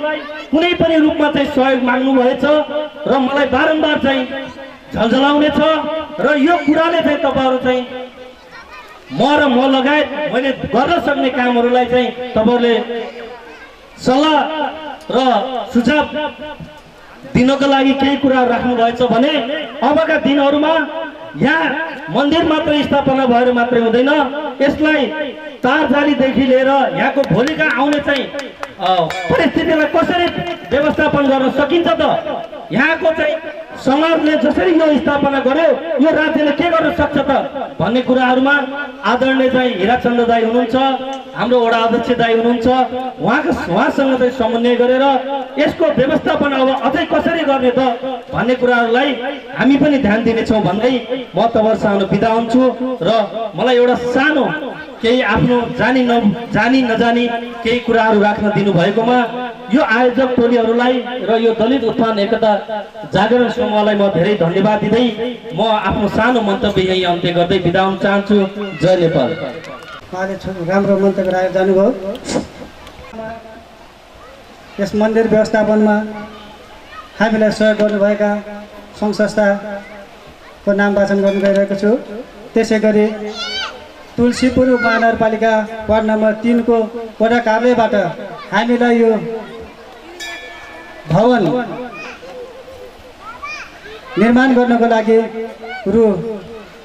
कुनै पनि रूपमा चाहिँ सहयोग माग्नु भएछ र मलाई बारम्बार चाहिँ झल्झलाउनेछ र यो कुराले चाहिँ तपाईहरु चाहिँ म लगायत मैले गर्न सक्ने कामहरूलाई चाहिँ तपाईहरुले सल्लाह र सुझाव दिनको लागि केही कुराहरू राख्नुभएछ भने अबका दिनहरूमा यहाँ मन्दिर मात्रै स्थापना भएर मात्रै हुँदैन, यसलाई तारजालीदेखि लिएर यहाँको भोलिका आउने चाहिँ परिस्थितिलाई कसरी व्यवस्थापन गर्न सकिन्छ त, यहाँको चाहिँ समाजले जसरी यो स्थापना गर्यो यो राज्यले के गर्न सक्छ त भन्ने कुराहरूमा आदरणीय चाहिँ हिराचन्द्र दाई हुनुहुन्छ, हाम्रो वडा अध्यक्ष दाई हुनुहुन्छ, उहाँसँग चाहिँ समन्वय गरेर यसको व्यवस्थापन अब अझै कसरी गर्ने त भन्ने कुराहरूलाई हामी पनि ध्यान दिनेछौँ भन्दै म तपाईँहरूसँग बिदा हुन्छु। र मलाई एउटा सानो केही आफ्नो जानी नजानी केही कुराहरू राख्न दिनुभएकोमा यो आयोजक टोलीहरूलाई र यो दलित उत्थान एकता जागरण समूहलाई म धेरै धन्यवाद दिँदै म आफ्नो सानो मन्तव्य यही अन्त्य गर्दै बिदा हुन चाहन्छु। जय नेपाल। उहाँले राम्रो मन्तव्य राखेर जानुभयो। यस मन्दिर व्यवस्थापनमा हामीलाई सहयोग गर्नुभएका सङ्घ संस्थाको नाम वाचन गर्नु गइरहेको छु। त्यसै गरी तुलसीपुर महानगरपालिका वार्ड नम्बर 3 को वडा कार्यालयबाट हामीलाई यो भवन निर्माण गर्नको लागि रु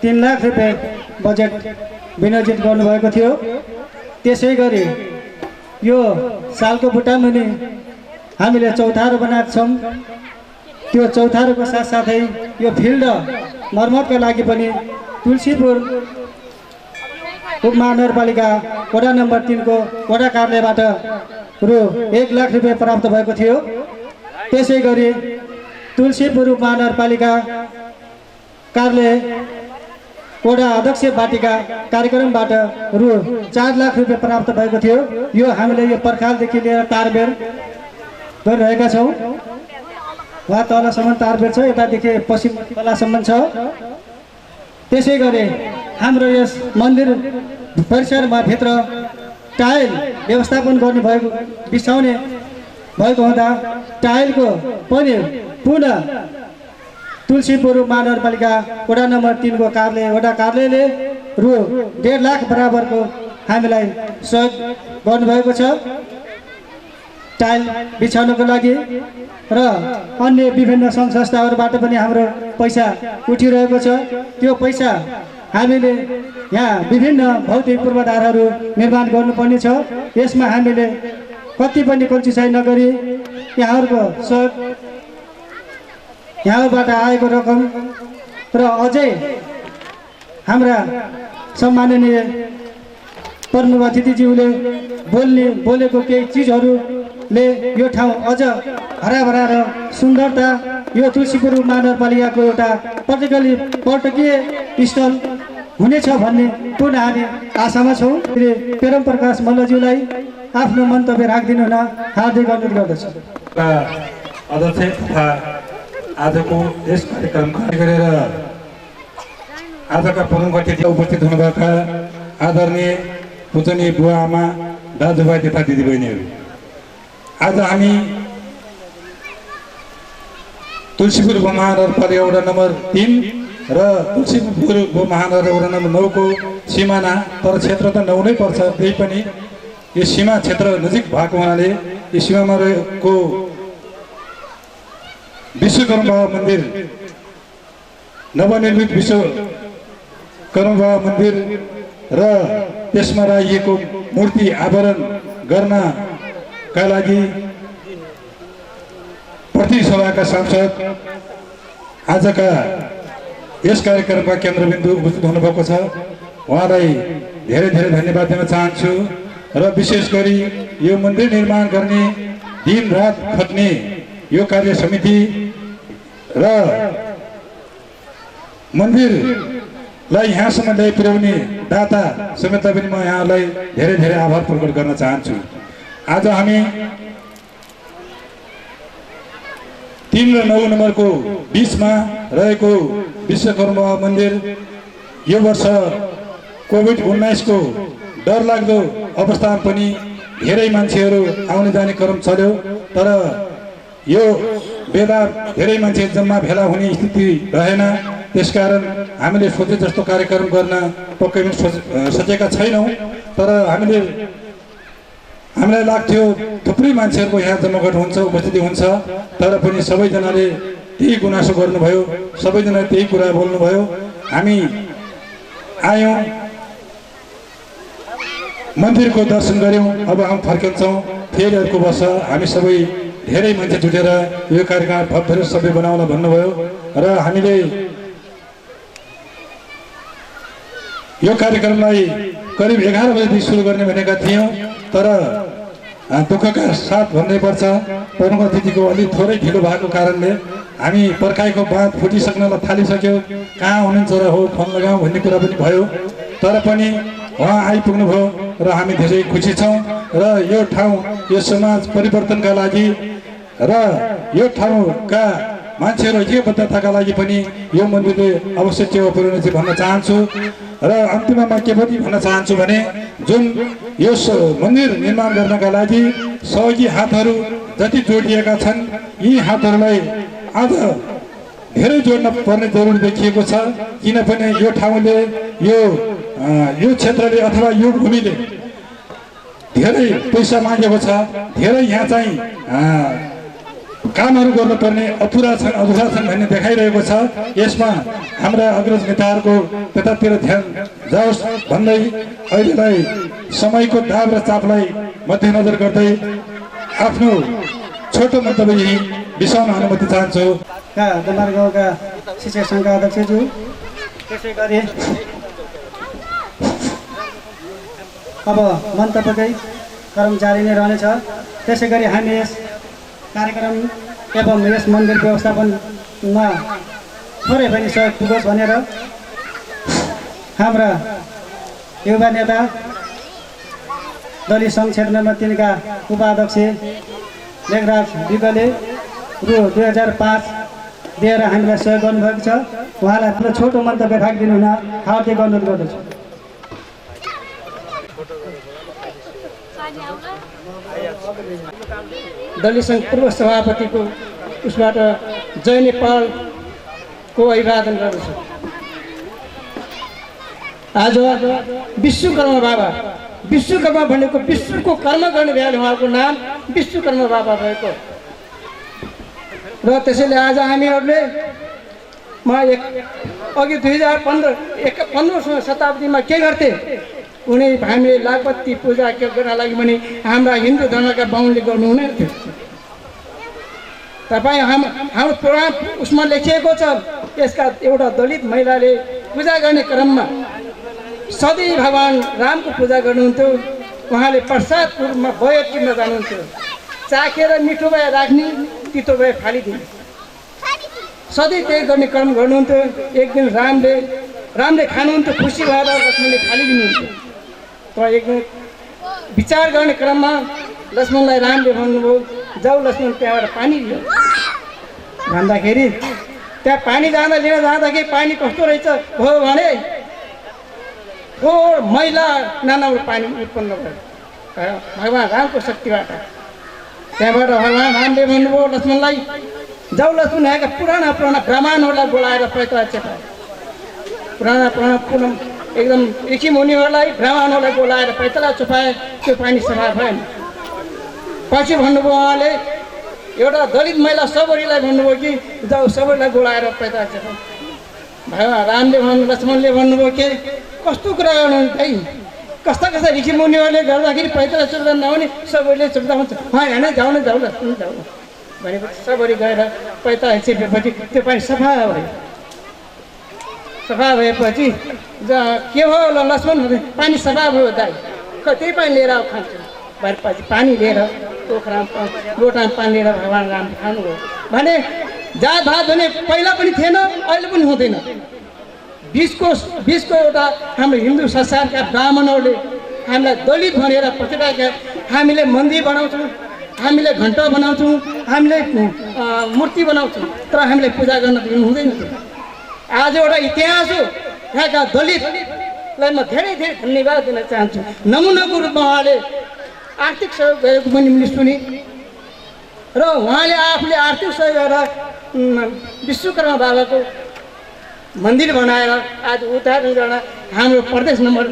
3 लाख रुपियाँ बजेट विनियोजित गर्नुभएको थियो। त्यसै गरी यो सालको बुट्टामुनि हामीले चौतारो बनाएका छौँ। त्यो चौतारोको साथसाथै यो फिल्ड मर्मतका लागि पनि तुलसीपुर उपमहानगरपालिका वडा नम्बर 3 को वडा कार्यालयबाट रु 1 लाख रुपियाँ प्राप्त भएको थियो। त्यसै गरी तुलसीपुर उपमहानगरपालिका कार्यालय वडा अध्यक्ष बाटिका कार्यक्रमबाट रु 4 लाख रुपियाँ प्राप्त भएको थियो। यो हामीले यो पर्खालदेखि लिएर तारबेर गरिरहेका छौँ। वहाँ तलसम्म तारबेर छ, यतादेखि पश्चिम तलासम्म छ। त्यसै गरी हाम्रो यस मन्दिर परिसरमा भित्र टाइल व्यवस्थापन गर्ने भएको बिसाउने भएको हुँदा टाइलको पनि पुनः तुलसीपुर महानगरपालिका वडा नम्बर 3 को वडा कार्यालयले रु 1.5 लाख बराबरको हामीलाई सहयोग गर्नुभएको छ टाइल बिछाउनको लागि। र अन्य विभिन्न सङ्घ संस्थाहरूबाट पनि हाम्रो पैसा उठिरहेको छ। त्यो पैसा हामीले यहाँ विभिन्न भौतिक पूर्वाधारहरू निर्माण गर्नुपर्ने छ। यसमा हामीले कति पनि कन्जुसाइ नगरी यहाँबाट आएको रकम र अझै हाम्रा सम्माननीय प्रमुख अतिथिज्यूले बोलेको केही चिजहरूले यो ठाउँ अझ हराभरा र सुन्दरता यो तुलसीपुर महानगरपालिकाको एउटा पर्यटकीय स्थल हुनेछ भन्ने पूर्ण हामी आशामा छौँ। प्रेम प्रकाश मल्लज्यूलाई आफ्नो मन्तव्य राखिदिनु हुन हार्दिक अनुरोध गर्दछु। अध्यक्ष तथा आजको यस कार्यक्रम गरेर आजका प्रमुख अतिथि उपस्थित हुनुभएका आदरणीय पूजनीय बुवा आमा दाजुभाइ तथा दिदीबहिनीहरू, आज हामी तुलसीपुर उपमहानगरपालिका वडा नम्बर 3 र तुलसीपुर उपमहानगर वडा नम्बर 9 को सिमाना, तर क्षेत्र त 9 नै पर्छ, त्यही पनि यो सीमा क्षेत्र नजिक भएको हुनाले यो सीमामा रहेको विश्वकर्मा बाबा मन्दिर, नवनिर्मित विश्वकर्मा बाबा मन्दिर र त्यसमा राखिएको मूर्ति आवरण गर्नका लागि प्रति सभाका सांसद आजका यस कार्यक्रमका केन्द्रबिन्दु उपस्थित हुनुभएको छ। उहाँलाई धेरै धेरै धन्यवाद दिन चाहन्छु। र विशेष गरी यो मन्दिर निर्माण गर्ने दिन रात खट्ने यो कार्य समिति र मन्दिरलाई यहाँसम्म ल्याइ पुर्याउने दाता समेत पनि म यहाँलाई धेरै धेरै आभार प्रकट गर्न चाहन्छु। आज हामी 3 र 9 नम्बरको बीचमा रहेको विश्वकर्मा मन्दिर यो वर्ष कोभिड-19 को डरलाग्दो अवस्थामा पनि धेरै मान्छेहरू आउने जाने क्रम चल्यो, तर यो बेला धेरै मान्छे जम्मा भेला हुने स्थिति रहेन। त्यसकारण हामीले सोचे जस्तो कार्यक्रम गर्न पक्कै पनि सोचेका छैनौँ, तर हामीले हामीलाई लाग्थ्यो थुप्रै मान्छेहरूको यहाँ जमघट हुन्छ, उपस्थिति हुन्छ, तर पनि सबैजनाले त्यही गुनासो गर्नुभयो, सबैजनाले त्यही कुरा बोल्नुभयो। हामी आयौँ, मन्दिरको दर्शन गऱ्यौँ, अब हामी फर्किन्छौँ। फेरि अर्को वर्ष हामी सबै धेरै मान्छे जुटेर यो कार्यक्रम भव्य सबै बनाउन भन्नुभयो र हामीले यो कार्यक्रमलाई करिब 11 बजेदेखि सुरु गर्ने भनेका थियौँ, तर दुःखका साथ भन्नुपर्छ प्रमुख अतिथिको अलिक थोरै ढिलो भएको कारणले हामी पर्खाइको बाँध फुटिसक्न थालिसक्यो। कहाँ हुनुहुन्छ र हो फोन लगाउँ भन्ने कुरा पनि भयो, तर पनि उहाँ आइपुग्नुभयो र हामी धेरै खुसी छौँ। र यो ठाउँ, यो समाज परिवर्तनका लागि र यो ठाउँका मान्छेहरू ऐक्यबद्धताका लागि पनि यो मन्दिरले अवश्य टेवा पुर्याउने चाहिँ भन्न चाहन्छु। र अन्तिममा म के पनि भन्न चाहन्छु भने जुन यो मन्दिर निर्माण गर्नका लागि सहयोगी हातहरू जति जोडिएका छन्, यी हातहरूलाई आज धेरै जोड्न पर्ने जरुरी देखिएको छ। किनभने यो ठाउँले, यो क्षेत्रले अथवा यो भूमिले धेरै पैसा मागेको छ, धेरै यहाँ चाहिँ कामहरू गर्नुपर्ने अधुरा छन् भन्ने देखाइरहेको छ। यसमा हाम्रा अग्रज नेताहरूको त्यतातिर ध्यान जाओस् भन्दै अहिलेलाई समयको दाब र चापलाई मध्यनजर गर्दै आफ्नो छोटो मन्तव्य यही विषयमा अनुमति चाहन्छु। दमार गाउँका शिक्षक सङ्घका अध्यक्षज्यू, त्यसै गरी अब मन्तव्यकै क्रम जारी नै रहनेछ। त्यसै गरी हामी यस कार्यक्रम एवं यस मन्दिर व्यवस्थापनमा थोरै पनि सहयोग पुगोस् भनेर हाम्रा युवा नेता दलित सङ्घ क्षेत्र नम्बर 3 का उपाध्यक्ष लेखराज विकले रु 2005 दिएर हामीलाई सहयोग गर्नुभएको छ। उहाँलाई आफ्नो छोटो मन्तव्य राखिदिनु हुन हार्दिक अनुरोध गर्दछु। दलित सङ्घ पूर्व सभापतिको उसबाट जय नेपालको अभिवादन गर्दछु। आज विश्वकर्मा बाबा, विश्वकर्मा भनेको विश्वको कर्म गर्ने भएन, उहाँको नाम विश्वकर्मा बाबा भएको र त्यसैले आज हामीहरूले अघि 2015 शताब्दीमा के गर्थे, उनी हामीले लागबत्ती पूजा गर्न लागि भने हाम्रा हिन्दू धर्मका बाहुनले गर्नु हुँदैन थियो। तपाईँ हाम्रो पुराण उसमा लेखिएको छ, यसका एउटा दलित महिलाले पूजा गर्ने क्रममा सधैँ भगवान् रामको पूजा गर्नुहुन्थ्यो। उहाँले प्रसादको रूपमा बयर किन्न जानुहुन्थ्यो, चाखेर मिठो भए राख्ने, तितो भए फालिदिने, सधैँ त्यही गर्ने क्रम गर्नुहुन्थ्यो। एक दिन रामले खानुहुन्थ्यो, खुसी भएर लक्ष्मणले फालिदिनुहुन्थ्यो। तर एक दिन विचार गर्ने क्रममा लक्ष्मणलाई रामले भन्नुभयो, जाऊ लक्ष्मण त्यहाँबाट पानी लियो भन्दाखेरि त्यहाँ पानी लिन जाँदाखेरि पानी कस्तो रहेछ भयो भने फोहोर मैला नानाबाट पानी उत्पन्न भयो भगवान् रामको शक्तिबाट। त्यहाँबाट भगवान् रामले भन्नुभयो लक्ष्मणलाई, जाऊ लक्ष्मण यहाँका पुराना ब्राह्मणहरूलाई बोलाएर पैसा चेपाए, पुराना एकदम ऋषि मुनिहरूलाई ब्राह्मणहरूलाई बोलाएर पैताला चुपाए, त्यो पानी सफा भएन। पछि भन्नुभयो उहाँले एउटा दलित महिला सबरीलाई भन्नुभयो कि जाऊ सबरीलाई बोलाएर पैताला चुपाए। भगवान् रामले लक्ष्मणले भन्नुभयो कि कस्तो कुरा गर्नुहुन्छ है, कस्ता ऋषि मुनिहरूले गर्दाखेरि पैताला चुप्दा नहुने सबरीले चुप्दा हुन्छ, होइन जाऊ न, जाऊ लक्ष्मण जाऊ भनेपछि सबरी गएर पैताला चेपेपछि त्यो पानी सफा भयो। सफा भएपछि के भयो लक्ष्मण भने पानी सफा भयो दाइ, त्यही पानी लिएर आऊ खान्छु भएपछि पानी लिएर पोखरामा लोटामा पानी लिएर भगवान् राम खानुभयो भने जात भात भने पहिला पनि थिएन, अहिले पनि हुँदैन। बिचको एउटा हाम्रो हिन्दू संस्कारका ब्राह्मणहरूले हामीलाई दलित भनेर पछिराखेका, हामीले मन्दिर बनाउँछौँ, हामीले घन्टा बनाउँछौँ, हामीले मूर्ति बनाउँछौँ, तर हामीले पूजा गर्न दिनु हुँदैन थियो। आज एउटा इतिहास हो, यहाँका दलितलाई म धेरै धन्यवाद दिन चाहन्छु। नमुनाको रूपमा उहाँले आर्थिक सहयोग गरेको पनि मैले सुने र उहाँले आफूले आर्थिक सहयोग गरेर विश्वकर्मा बाबाको मन्दिर बनाएर आज उद्घाटन गर्न हाम्रो प्रदेश नम्बर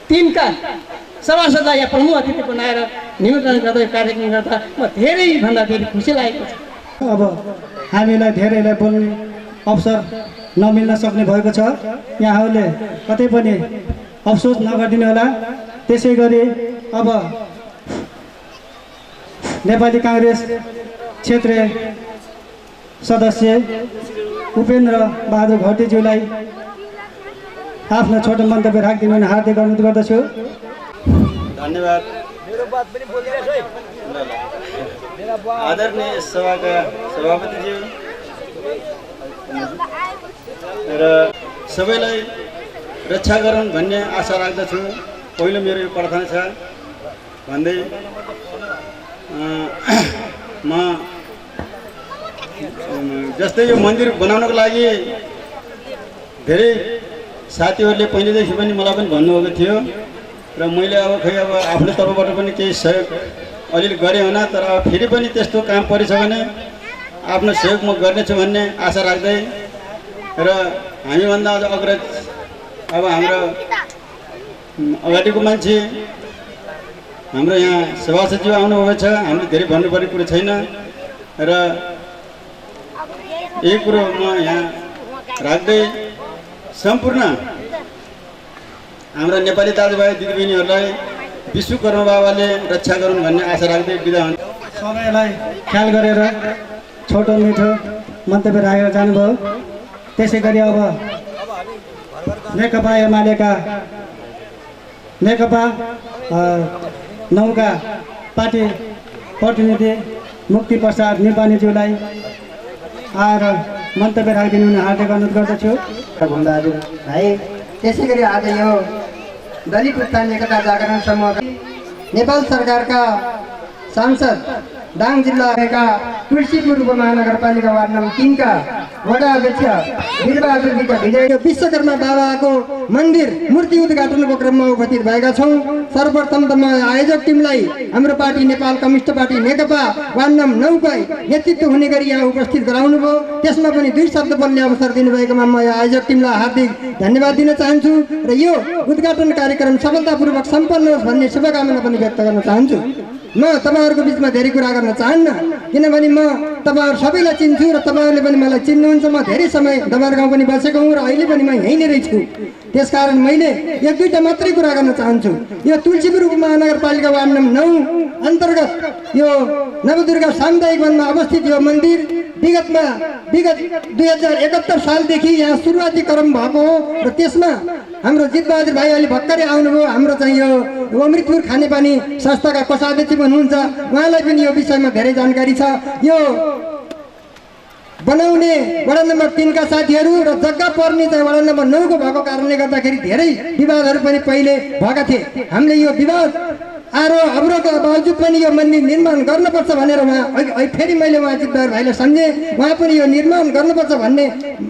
3 का सभासदलाई या प्रमुख अतिथि बनाएर निमन्त्रण गर्दा यो कार्यक्रम गर्दा म धेरैभन्दा धेरै खुसी लागेको छ। अब हामीलाई धेरैलाई बोल्ने अवसर नमिल्न सक्ने भएको छ। यहाँहरूले कतै पनि अफसोस नगरिदिनु होला। त्यसै गरी अब नेपाली काङ्ग्रेस क्षेत्रीय सदस्य उपेन्द्र बहादुर घटेज्यूलाई आफ्नो छोटो मन्तव्य राखिदिनु हुन हार्दिक अनुरोध गर्दछु। धन्यवाद। आदरणीय सभाका सभापतिज्यू र सबैलाई रक्षा गरौँ भन्ने आशा राख्दछु। पहिलो मेरो यो प्रार्थना छ भन्दै म जस्तै यो मन्दिर बनाउनको लागि धेरै साथीहरूले पहिलेदेखि पनि मलाई पनि भन्नुभएको थियो र मैले अब खै अब आफ्नो तर्फबाट पनि केही सहयोग अलिअलि गरेँ होला। तर अब फेरि पनि त्यस्तो काम परेछ भने आफ्नो सहयोग म गर्नेछु भन्ने आशा राख्दै र हामीभन्दा अझ अग्रज अब हाम्रो अगाडिको मान्छे हाम्रो यहाँ सभासदज्यू आउनुभएको छ। हामीले धेरै भन्नुपर्ने कुरो छैन र यही कुरो म यहाँ राख्दै सम्पूर्ण हाम्रा नेपाली दाजुभाइ दिदीबहिनीहरूलाई विश्वकर्मा बाबाले रक्षा गरून् भन्ने आशा राख्दै बिदा हुन्। सबैलाई ख्याल गरेर छोटो मिठो मन्तव्य राखेर जानुभयो। त्यसै गरी अब नेकपा एमालेका नेकपा नौका पार्टी प्रतिनिधि मुक्ति प्रसाद नेपालीज्यूलाई आएर मन्तव्य राखिदिनु हुन हार्दिक अनुरोध गर्दछु। बहादुर भाइ, त्यसै गरी आज यो दलित उत्थान एकता जागरण समूहका नेपाल सरकारका सांसद दाङ जिल्लाका तुलसीपुर उपमहानगरपालिका वार्ड नम्बर 3 का वडा अध्यक्ष वीरबहादुर विक विजय विश्वकर्मा बाबाको मन्दिर मूर्ति उद्घाटनको क्रममा उपस्थित भएका छौँ। सर्वप्रथम त म आयोजक टिमलाई हाम्रो पार्टी नेपाल कम्युनिस्ट पार्टी नेकपा वार्ड नम्बर 9 का नेतृत्व हुने गरी यहाँ उपस्थित गराउनुभयो। त्यसमा पनि 2 शब्द बोल्ने अवसर दिनुभएकोमा म आयोजक टिमलाई हार्दिक धन्यवाद दिन चाहन्छु र यो उद्घाटन कार्यक्रम सफलतापूर्वक सम्पन्न होस् भन्ने शुभकामना पनि व्यक्त गर्न चाहन्छु। म तपाईहरुको बीचमा धेरै कुरा गर्न चाहन्न, किनभने म तपाईहरु सबैलाई चिन्छु र तपाईहरुले पनि मलाई चिन्नुहुन्छ। म धेरै समय दबार गाउँ पनि बसेको हुँ र अहिले पनि म यही नै छु। त्यसकारण मैले एक दुईटा मात्रै कुरा गर्न चाहन्छु। यो तुलसीपुर उपमहानगरपालिका वार्ड नम्बर 9 अन्तर्गत यो नवदुर्गा सामुदायिक वनमा अवस्थित यो मन्दिर विगत 2071 सालदेखि यहाँ सुरुवाती क्रम भएको हो र त्यसमा हाम्रो जितबहादुर भाइ अहिले भर्खरै आउनुभयो। हाम्रो चाहिँ यो अमृतपुर खानेपानी संस्थाका कोषाध्यक्ष हुनुहुन्छ, उहाँलाई पनि यो विषयमा धेरै जानकारी छ। यो बनाउने वडा नम्बर 3 का साथीहरू र जग्गा पर्ने चाहिँ वडा नम्बर 9 को भएको कारणले गर्दाखेरि धेरै विवादहरू पनि पहिले भएका थिए। हामीले यो विवाद अवरोधको बावजुद पनि यो मन्दिर निर्माण गर्नुपर्छ भनेर उहाँ फेरि मैले उहाँ जितबहादुर भाइलाई सम्झेँ। उहाँ पनि यो निर्माण गर्नुपर्छ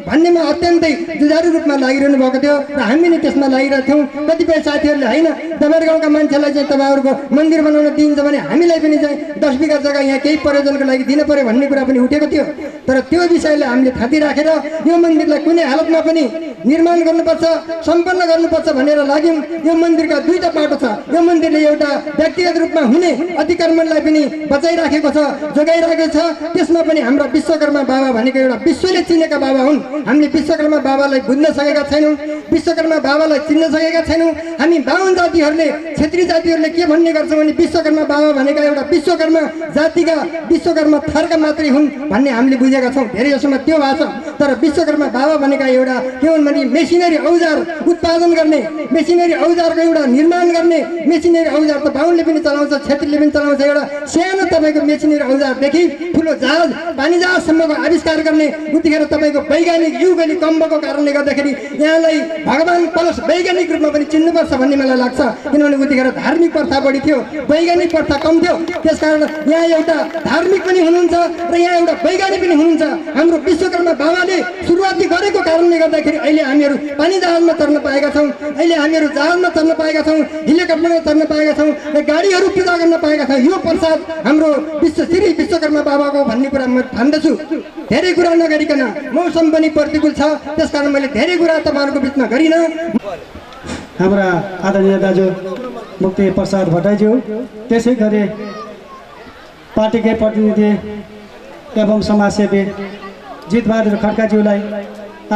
भन्नेमा अत्यन्तै जुझारु रूपमा लागिरहनु भएको थियो र हामी पनि त्यसमा लागिरहेको थियौँ। कतिपय साथीहरूले होइन दबार गाउँका मान्छेलाई चाहिँ तपाईँहरूको मन्दिर बनाउन दिइन्छ भने हामीलाई पनि चाहिँ 10 बिघा जग्गा यहाँ केही प्रयोजनको लागि दिन पर्यो भन्ने कुरा पनि उठेको थियो। तर त्यो विषयलाई हामीले थाती राखेर यो मन्दिरलाई कुनै हालतमा पनि निर्माण गर्नुपर्छ, सम्पन्न गर्नुपर्छ भनेर लाग्यौँ। यो मन्दिरका 2टा बाटो छ। यो मन्दिरले एउटा व्यक्तिगत रूपमा हुने अतिक्रमणलाई पनि बचाइराखेको छ, जोगाइराखेको छ। त्यसमा पनि हाम्रो विश्वकर्मा बाबा भनेको एउटा विश्वले चिनेका बाबा हुन्। हामीले विश्वकर्मा बाबालाई बुझ्न सकेका छैनौँ, विश्वकर्मा बाबालाई चिन्न सकेका छैनौँ। हामी बाहुन जातिहरूले क्षेत्रीय जातिहरूले के भन्ने गर्छौँ भने विश्वकर्मा बाबा भनेका एउटा विश्वकर्मा जातिका विश्वकर्मा थरका मात्रै हुन् भन्ने हामीले बुझेका छौँ। धेरै जसोमा त्यो भएको छ। तर विश्वकर्मा बाबा भनेका एउटा के हुन् भने मेसिनरी औजार उत्पादन गर्ने, मेसिनरी औजारको एउटा निर्माण गर्ने, मेसिनरी औजार त बाहुनले पनि चलाउँछ, क्षेत्रीले पनि चलाउँछ। एउटा सानो तपाईँको मेसिनरी औजारदेखि ठुलो जहाज पानी जहाजसम्मको आविष्कार गर्ने उतिखेर तपाईँको वैज्ञानिक युग अलि कम भएको कारणले गर्दाखेरि यहाँलाई भगवान् प्लस वैज्ञानिक रूपमा पनि चिन्नुपर्छ भन्ने मलाई लाग्छ। किनभने उतिखेर धार्मिक प्रथा बढी थियो, वैज्ञानिक प्रथा कम थियो। त्यसकारण यहाँ एउटा धार्मिक पनि हुनुहुन्छ र यहाँ एउटा वैज्ञानिक पनि हुनुहुन्छ। हाम्रो विश्वकर्मा बाबाले सुरुवाती गरेको कारणले गर्दाखेरि अहिले हामीहरू पानी जहाजमा चढ्न पाएका छौँ, अहिले हामीहरू जहाजमा चढ्न पाएका छौँ, हेलिकप्टरमा चढ्न पाएका छौँ र गाडीहरू पूजा गर्न पाएका छौँ। यो प्रसाद हाम्रो श्री विश्वकर्मा बाबाको भन्ने कुरा म ठान्दछु। धेरै कुरा नगरिकन मौसम पनि प्रतिकूल छ, त्यसकारण मैले धेरै कुरा तपाईँहरूको बिचमा गरिनँ। हाम्रा आदरणीय दाजु मुक्ति प्रसाद भट्टराईज्यू, त्यसै गरी पार्टीकै प्रतिनिधि एवं समाजसेवी जितबहादुर खड्काज्यूलाई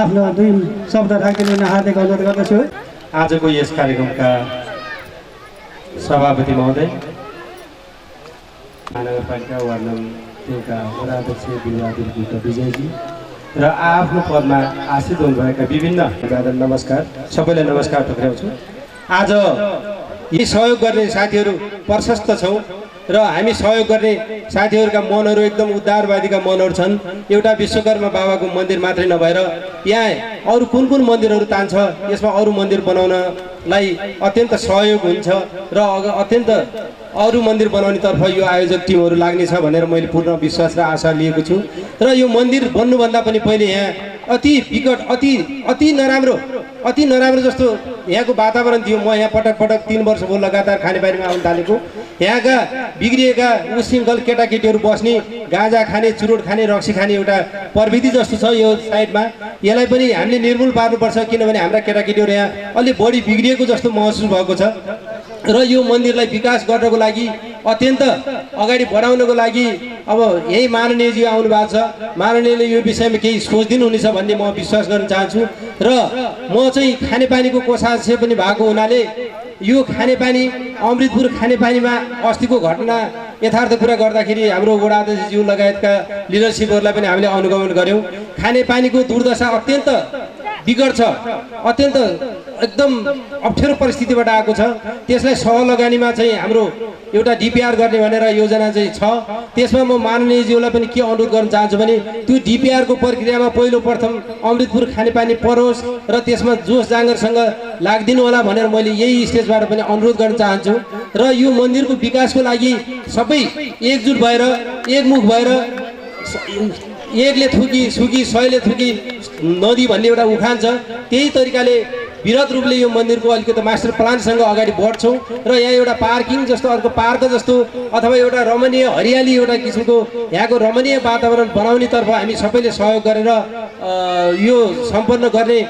आफ्नो 2 शब्द राखिदिन हार्दिक अनुरोध गर्दछु। आजको यस कार्यक्रमका सभापति महोदय, महानगरपालिका वार्ड नम्बर 3 का वडा अध्यक्ष बिरबहादुर गुट विजयजी र आफ्नो पदमा आश्रित हुनुभएका विभिन्न नमस्कार, सबैलाई नमस्कार टक्राउँछु। आज यी सहयोग गर्ने साथीहरू प्रशस्त छौँ र हामी सहयोग गर्ने साथीहरूका मनहरू एकदम उद्धारवादीका मनहरू छन्। एउटा विश्वकर्मा बाबाको मन्दिर मात्रै नभएर यहाँ अरू कुन कुन मन्दिरहरू तान्छ, यसमा अरू मन्दिर बनाउनलाई अत्यन्त सहयोग हुन्छ र अत्यन्त अरू मन्दिर बनाउनेतर्फ यो आयोजक टिमहरू लाग्नेछ भनेर मैले पूर्ण विश्वास र आशा लिएको छु। र यो मन्दिर बन्नुभन्दा पनि पहिले यहाँ अति विकट अति नराम्रो जस्तो यहाँको वातावरण थियो। म यहाँ पटक 3 वर्ष भयो लगातार खानेपानीमा आउन थालेको। यहाँका बिग्रिएका उशृङ्खल केटाकेटीहरू बस्ने, गाँजा खाने, चुरोट खाने, रक्सी खाने एउटा प्रविधि जस्तो छ यो साइडमा। यसलाई पनि हामीले निर्मूल पार्नुपर्छ, किनभने हाम्रा केटाकेटीहरू यहाँ अलि बढी बिग्रिएको जस्तो महसुस भएको छ। र यो मन्दिरलाई विकास गर्नको लागि अत्यन्त अगाडि बढाउनको लागि अब यही माननीयजी आउनु भएको छ। माननीयले यो विषयमा केही सोचिदिनु हुनेछ भन्ने म विश्वास गर्न चाहन्छु। र म चाहिँ खानेपानीको कोषाध्यक्ष पनि भएको हुनाले यो खानेपानी अमृतपुर खानेपानीमा अस्तिको घटना यथार्थ कुरा गर्दाखेरि हाम्रो वडा अध्यक्षज्यू लगायतका लिडरसिपहरूलाई पनि हामीले अनुगमन गऱ्यौँ। खानेपानीको दुर्दशा अत्यन्त बिगड छ, अत्यन्त एकदम अप्ठ्यारो परिस्थितिबाट आएको छ। त्यसलाई सहलगानीमा चाहिँ हाम्रो एउटा डिपिआर गर्ने भनेर योजना चाहिँ छ। त्यसमा म माननीयज्यूलाई पनि के अनुरोध गर्न चाहन्छु भने त्यो डिपिआरको प्रक्रियामा पहिलो प्रथम अमृतपुर खानेपानी परोस् र त्यसमा जोस जाँगरसँग लाग्दिनु होला भनेर मैले यही स्टेजबाट पनि अनुरोध गर्न चाहन्छु। र यो मन्दिरको विकासको लागि सबै एकजुट भएर एकमुख भएर एकले थुकी सुकी सयले थुकी नदी भन्ने एउटा उखान छ, त्यही तरिकाले विरत रूपले यो मन्दिरको अलिकति मास्टर प्लानसँग अगाडि बढ्छौँ। र यहाँ एउटा पार्किङ जस्तो, अर्को पार्क जस्तो अथवा एउटा रमणीय हरियाली एउटा किसिमको यहाँको रमणीय वातावरण बनाउनेतर्फ हामी सबैले सहयोग गरेर यो सम्पन्न गर्ने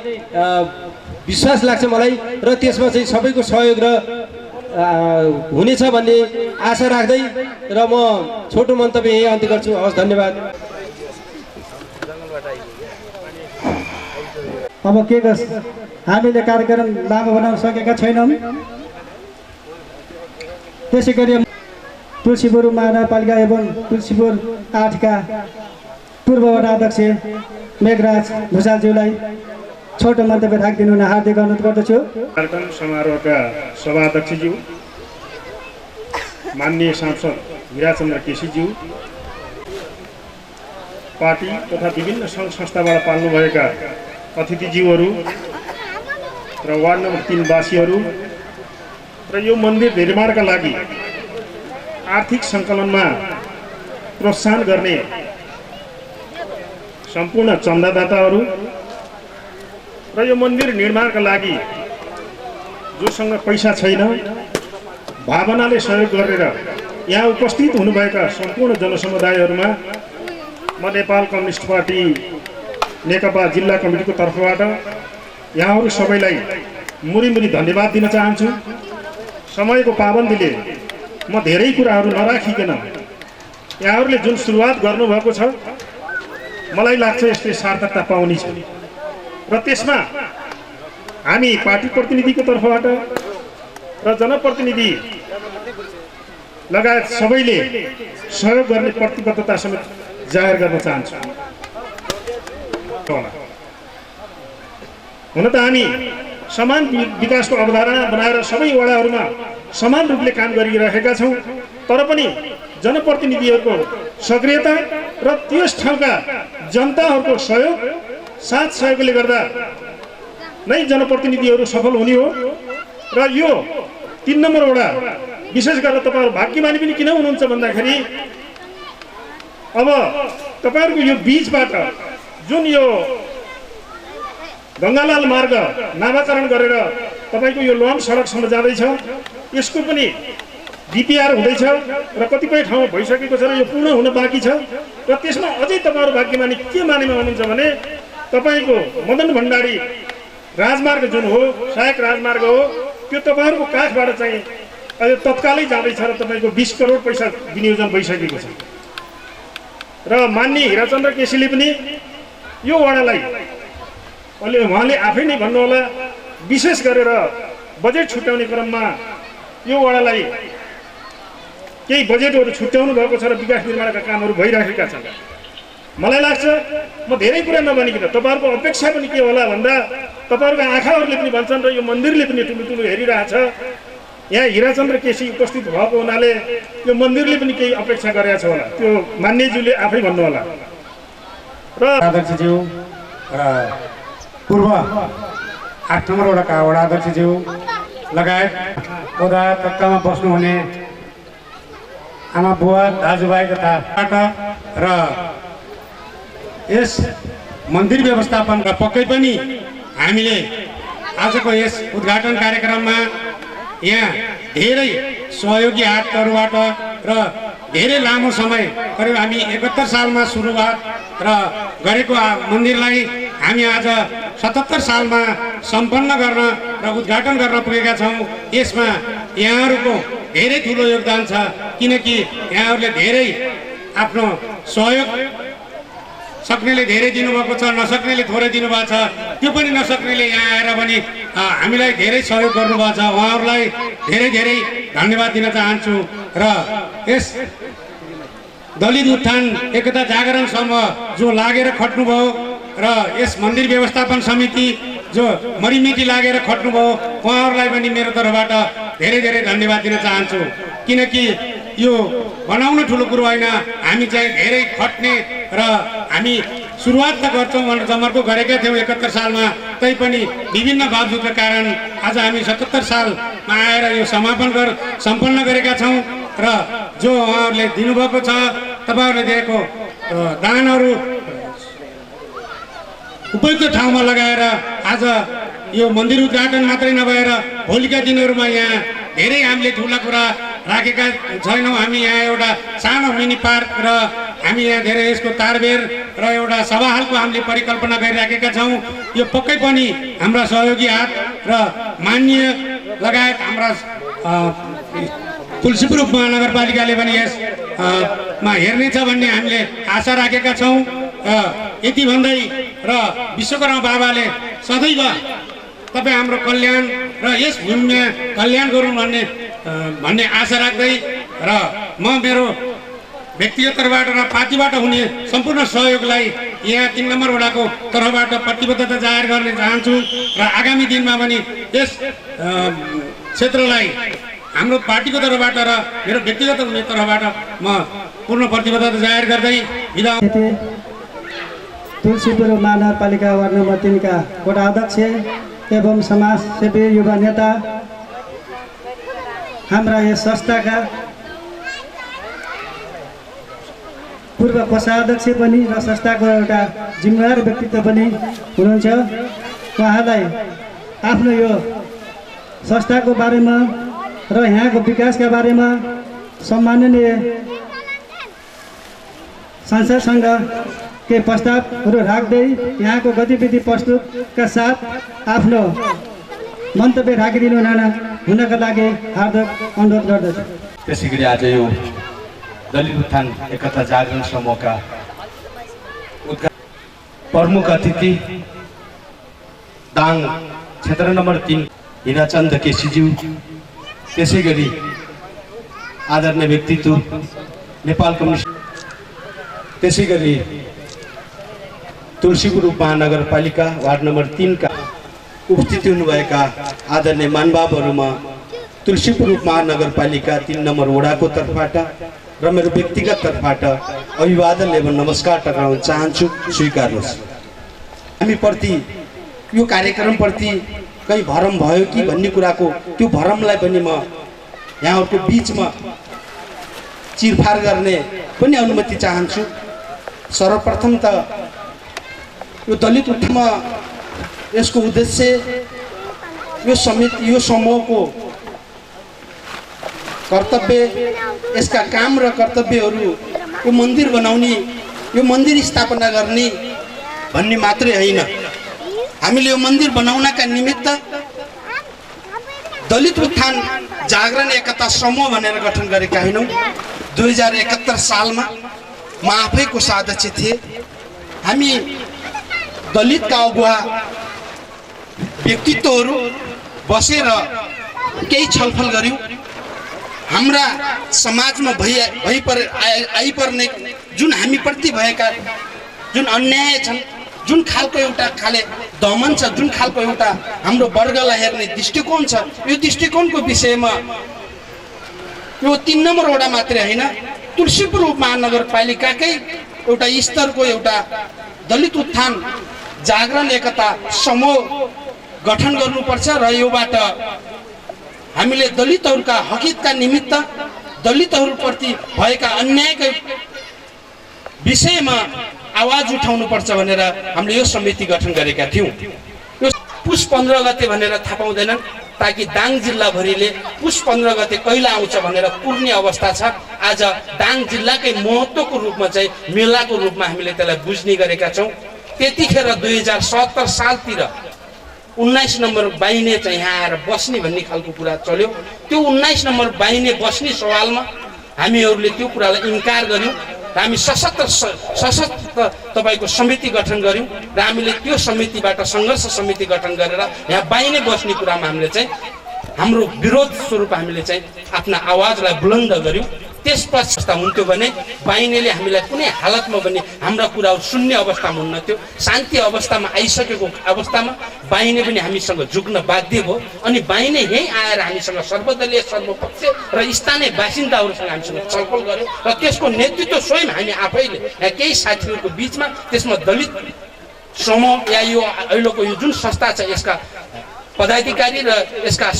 विश्वास लाग्छ मलाई। र त्यसमा चाहिँ सबैको सहयोग र हुनेछ भन्ने आशा राख्दै र म छोटो मन्तव्य यही अन्त्य गर्छु। हवस्, धन्यवाद। अब के गर्छ, हामीले कार्यक्रम लामो बनाउन सकेका छैनौँ। त्यसै गरी तुलसीपुर महानगरपालिका एवं तुलसीपुर 8 का पूर्व वडा अध्यक्ष मेघराज भुषालज्यूलाई छोटो मन्तव्य राखिदिनु हुन हार्दिक अनुरोध गर्दछु। कार्यक्रम समारोहका सभाध्यक्षज्यू, माननीय सांसद हीराचन्द्र केसीज्यू, पार्टी तथा विभिन्न सङ्घ संस्थाबाट पाल्नुभएका अतिथिज्यूहरू र वार्ड नम्बर 3 वासीहरू र यो मन्दिर निर्माणका लागि आर्थिक सङ्कलनमा प्रोत्साहन गर्ने सम्पूर्ण चन्दादाताहरू र यो मन्दिर निर्माणका लागि जोसँग पैसा छैन भावनाले सहयोग गरेर यहाँ उपस्थित हुनुभएका सम्पूर्ण जनसमुदायहरूमा म नेपाल कम्युनिस्ट पार्टी नेकपा जिल्ला कमिटीको तर्फबाट यहाँहरू सबैलाई मुरी धन्यवाद दिन चाहन्छु। समयको पाबन्दीले म धेरै कुराहरू नराखिकन यहाँहरूले जुन सुरुवात गर्नुभएको छ मलाई लाग्छ यसले सार्थकता पाउनेछ र त्यसमा हामी पार्टी प्रतिनिधिको तर्फबाट र जनप्रतिनिधि लगायत सबैले सहयोग गर्ने प्रतिबद्धता समेत जाहेर गर्न चाहन्छु। हुन त हामी समान विकासको अवधारणा बनाएर सबै वडाहरूमा समान रूपले काम गरिरहेका छौँ, तर पनि जनप्रतिनिधिहरूको सक्रियता र त्यस ठाउँका जनताहरूको सहयोग साथ सहयोगले गर्दा नै जनप्रतिनिधिहरू सफल हुने हो। र यो 3 नम्बर वडा विशेष गरेर तपाईँहरू भाग्यमानी पनि किन हुनुहुन्छ भन्दाखेरि अब तपाईँहरूको यो बीचबाट जुन यो गङ्गालाल मार्ग नामाकरण गरेर तपाईँको यो लोम सडकसम्म जाँदैछ, यसको पनि डिपिआर हुँदैछ र कतिपय ठाउँमा भइसकेको छ र यो पूर्ण हुन बाँकी छ। र त्यसमा अझै तपाईँहरू भाग्यमानी के मानेमा हुनुहुन्छ भने तपाईँको मदन भण्डारी राजमार्ग जुन हो सहायक राजमार्ग हो त्यो तपाईँहरूको काखबाट चाहिँ अहिले तत्कालै जाँदैछ र तपाईँको 20 करोड पैसा विनियोजन भइसकेको छ र माननीय हिराचन्द्र केसीले पनि यो वडालाई अहिले उहाँले आफै नै भन्नुहोला विशेष गरेर बजेट छुट्याउने क्रममा यो वडालाई केही बजेटहरू छुट्याउनु भएको छ र विकास निर्माणका कामहरू भइराखेका छन्। मलाई लाग्छ म धेरै कुरा नभनिकन तपाईँहरूको अपेक्षा पनि के होला भन्दा तपाईँहरूको आँखाहरूले पनि भन्छन् र यो मन्दिरले पनि ठुलो हेरिरहेछ यहाँ हिराचन्द्र केसी उपस्थित भएको हुनाले यो मन्दिरले पनि केही अपेक्षा गरेको छ होला त्यो मान्यज्यूले आफै भन्नुहोला। र अध्यक्षज्यू र पूर्व 8 नम्बर वडाका वडा अध्यक्षज्यू लगायत ओदा तत्कालमा बस्नुहुने आमा बुवा दाजुभाइ तथाबाट र यस मन्दिर व्यवस्थापन र पक्कै पनि हामीले आजको यस उद्घाटन कार्यक्रममा यहाँ धेरै सहयोगी हातहरूबाट र धेरै लामो समय करिब हामी 71 सालमा सुरुवात र गरेको मन्दिरलाई हामी आज 77 सालमा सम्पन्न गर्न र उद्घाटन गर्न पुगेका छौँ। यसमा यहाँहरूको धेरै ठुलो योगदान छ किनकि यहाँहरूले धेरै आफ्नो सहयोग सक्नेले धेरै दिनुभएको छ नसक्नेले थोरै दिनुभएको छ त्यो पनि नसक्नेले यहाँ आएर पनि हामीलाई धेरै सहयोग गर्नुभएको छ उहाँहरूलाई धेरै धेरै धन्यवाद दिन चाहन्छु। र यस दलित उत्थान एकता जागरण समूह जो लागेर खट्नुभयो र यस मन्दिर व्यवस्थापन समिति जो मरिमिटी लागेर खट्नुभयो उहाँहरूलाई पनि मेरो तर्फबाट धेरै धेरै धन्यवाद दिन चाहन्छु किनकि यो बनाउन ठुलो कुरो होइन हामी चाहिँ धेरै खट्ने र हामी सुरुवात त गर्छौँ भनेर जमर्को गरेका थियौँ 71 सालमा तैपनि विभिन्न बावजुदका कारण आज हामी 77 सालमा आएर यो सम्पन्न गरेका छौँ र जो उहाँहरूले दिनुभएको छ तपाईँहरूले दिएको दानहरू उपयुक्त ठाउँमा लगाएर आज यो मन्दिर उद्घाटन मात्रै नभएर भोलिका दिनहरूमा यहाँ धेरै हामीले ठुला कुरा राखेका छैनौँ। हामी यहाँ एउटा सानो मिनी पार्क र हामी यहाँ धेरै यसको तारबेर र एउटा सभा हालको हामीले परिकल्पना गरिराखेका छौँ। यो पक्कै पनि हाम्रा सहयोगी हात र मान्य लगायत हाम्रा तुलसीपुर महानगरपालिकाले पनि यसमा हेर्नेछ भन्ने हामीले आशा राखेका छौँ। यति भन्दै र विश्वकर्मा बाबाले सदैव तपाईँ हाम्रो कल्याण र यस भूमिमा कल्याण गरौँ भन्ने आशा राख्दै र म मेरो व्यक्तिगत तर्फबाट र पार्टीबाट हुने सम्पूर्ण सहयोगलाई यहाँ 3 नम्बर वडाको तर्फबाट प्रतिबद्धता जाहेर गर्न चाहन्छु र आगामी दिनमा पनि यस क्षेत्रलाई हाम्रो पार्टीको तर्फबाट र मेरो व्यक्तिगत हुने तर्फबाट म पूर्ण प्रतिबद्धता जाहेर गर्दै बिदा। तुलसीपुर महानगरपालिका वार्ड नम्बर 3 का वडा अध्यक्ष एवं समाजसेवी युवा नेता हाम्रा यस संस्थाका पूर्व कोषाध्यक्ष पनि र संस्थाको एउटा जिम्मेवार व्यक्तित्व पनि हुनुहुन्छ। उहाँलाई आफ्नो यो संस्थाको बारेमा र यहाँको विकासका बारेमा सम्माननीय सांसदसँग के प्रस्तावहरू राख्दै यहाँको गतिविधि प्रस्तुतका साथ आफ्नो मन्तव्य राखिदिनु हुनका लागि हार्दिक अनुरोध गर्दछु। त्यसै गरी आज यो दलित उत्थान एकता जागरण समूहका प्रमुख अतिथि दाङ क्षेत्र नम्बर 3 हिराचन्द्र केसीज्यू त्यसै गरी आदरणीय व्यक्तित्व नेपाल कम्युनिस्ट त्यसै गरी तुलसीपुर महानगरपालिका वार्ड नम्बर 3 का उपस्थित हुनुभएका आदरणीय मानभावहरूमा तुलसीपुर महानगरपालिका 3 नम्बर वडाको तर्फबाट र मेरो व्यक्तिगत तर्फबाट अभिवादन एवं नमस्कार टक्राउन चाहन्छु। स्वीकार्नुहोस्। हामी प्रति यो कार्यक्रमप्रति कहीँ भरम भयो कि भन्ने कुराको त्यो भरमलाई पनि म यहाँहरूको बिचमा चिरफार गर्ने पनि अनुमति चाहन्छु। सर्वप्रथम त यो दलित उत्थानमा यसको उद्देश्य यो समिति यो समूहको कर्तव्य यसका काम र कर्तव्यहरू यो मन्दिर बनाउने यो मन्दिर स्थापना गर्ने भन्ने मात्रै होइन हामीले यो मन्दिर बनाउनका निमित्त दलित उत्थान जागरण एकता समूह भनेर गठन गरेका होइनौँ। 2071 सालमा म आफैको सदस्य थिएँ। हामी दलितका अगुवा व्यक्तित्वहरू बसेर केही छलफल गर्यौँ। हाम्रा समाजमा आइपर्ने जुन हामीप्रति भएका जुन अन्याय छन्, जुन खालको एउटा दमन छ, जुन खालको एउटा हाम्रो वर्गलाई हेर्ने दृष्टिकोण छ, यो दृष्टिकोणको विषयमा यो 3 नम्बर वडा मात्रै होइन, तुलसीपुर उपमहानगरपालिकाकै एउटा स्तरको एउटा दलित उत्थान जागरण एकता समूह गठन गर्नुपर्छ र योबाट हामीले दलितहरूका हकितका निमित्त दलितहरूप्रति भएका अन्यायका विषयमा आवाज उठाउनुपर्छ भनेर हामीले यो समिति गठन गरेका थियौँ। यो पुष 15 गते भनेर थाहा पाउँदैनन्, ताकि दाङ जिल्लाभरिले पुष 15 गते कहिले आउँछ भनेर कुर्ने अवस्था छ। आज दाङ जिल्लाकै महत्त्वको रूपमा चाहिँ मेलाको रूपमा हामीले त्यसलाई बुझ्ने गरेका छौँ। त्यतिखेर 2070 सालतिर 19 नम्बर बाहिने चाहिँ यहाँ आएर बस्ने भन्ने खालको कुरा चल्यो। त्यो 19 नम्बर बाहिने बस्ने सवालमा हामीहरूले त्यो कुरालाई इन्कार गर्यौँ र हामी सशक्त तपाईँको समिति गठन गर्यौँ र हामीले त्यो समितिबाट सङ्घर्ष समिति गठन गरेर यहाँ बाहिने बस्ने कुरामा हामीले चाहिँ हाम्रो विरोध स्वरूप हामीले चाहिँ आफ्ना आवाजलाई बुलन्द गर्यौँ। त्यसपछि हुन्थ्यो भने बाहिनेले हामीलाई कुनै हालतमा पनि हाम्रा कुराहरू सुन्ने अवस्थामा हुन्नथ्यो। शान्ति अवस्थामा आइसकेको अवस्थामा बाहिने पनि हामीसँग झुक्न बाध्य भयो। अनि बाहिने यहीँ आएर हामीसँग सर्वदलीय सर्वपक्ष र स्थानीय बासिन्दाहरूसँग हामीसँग छलफल गर्यो र त्यसको नेतृत्व स्वयं हामी आफैले यहाँ केही साथीहरूको बिचमा, त्यसमा दलित समूह या यो अहिलेको यो जुन संस्था छ यसका पदाधिकारी र यसका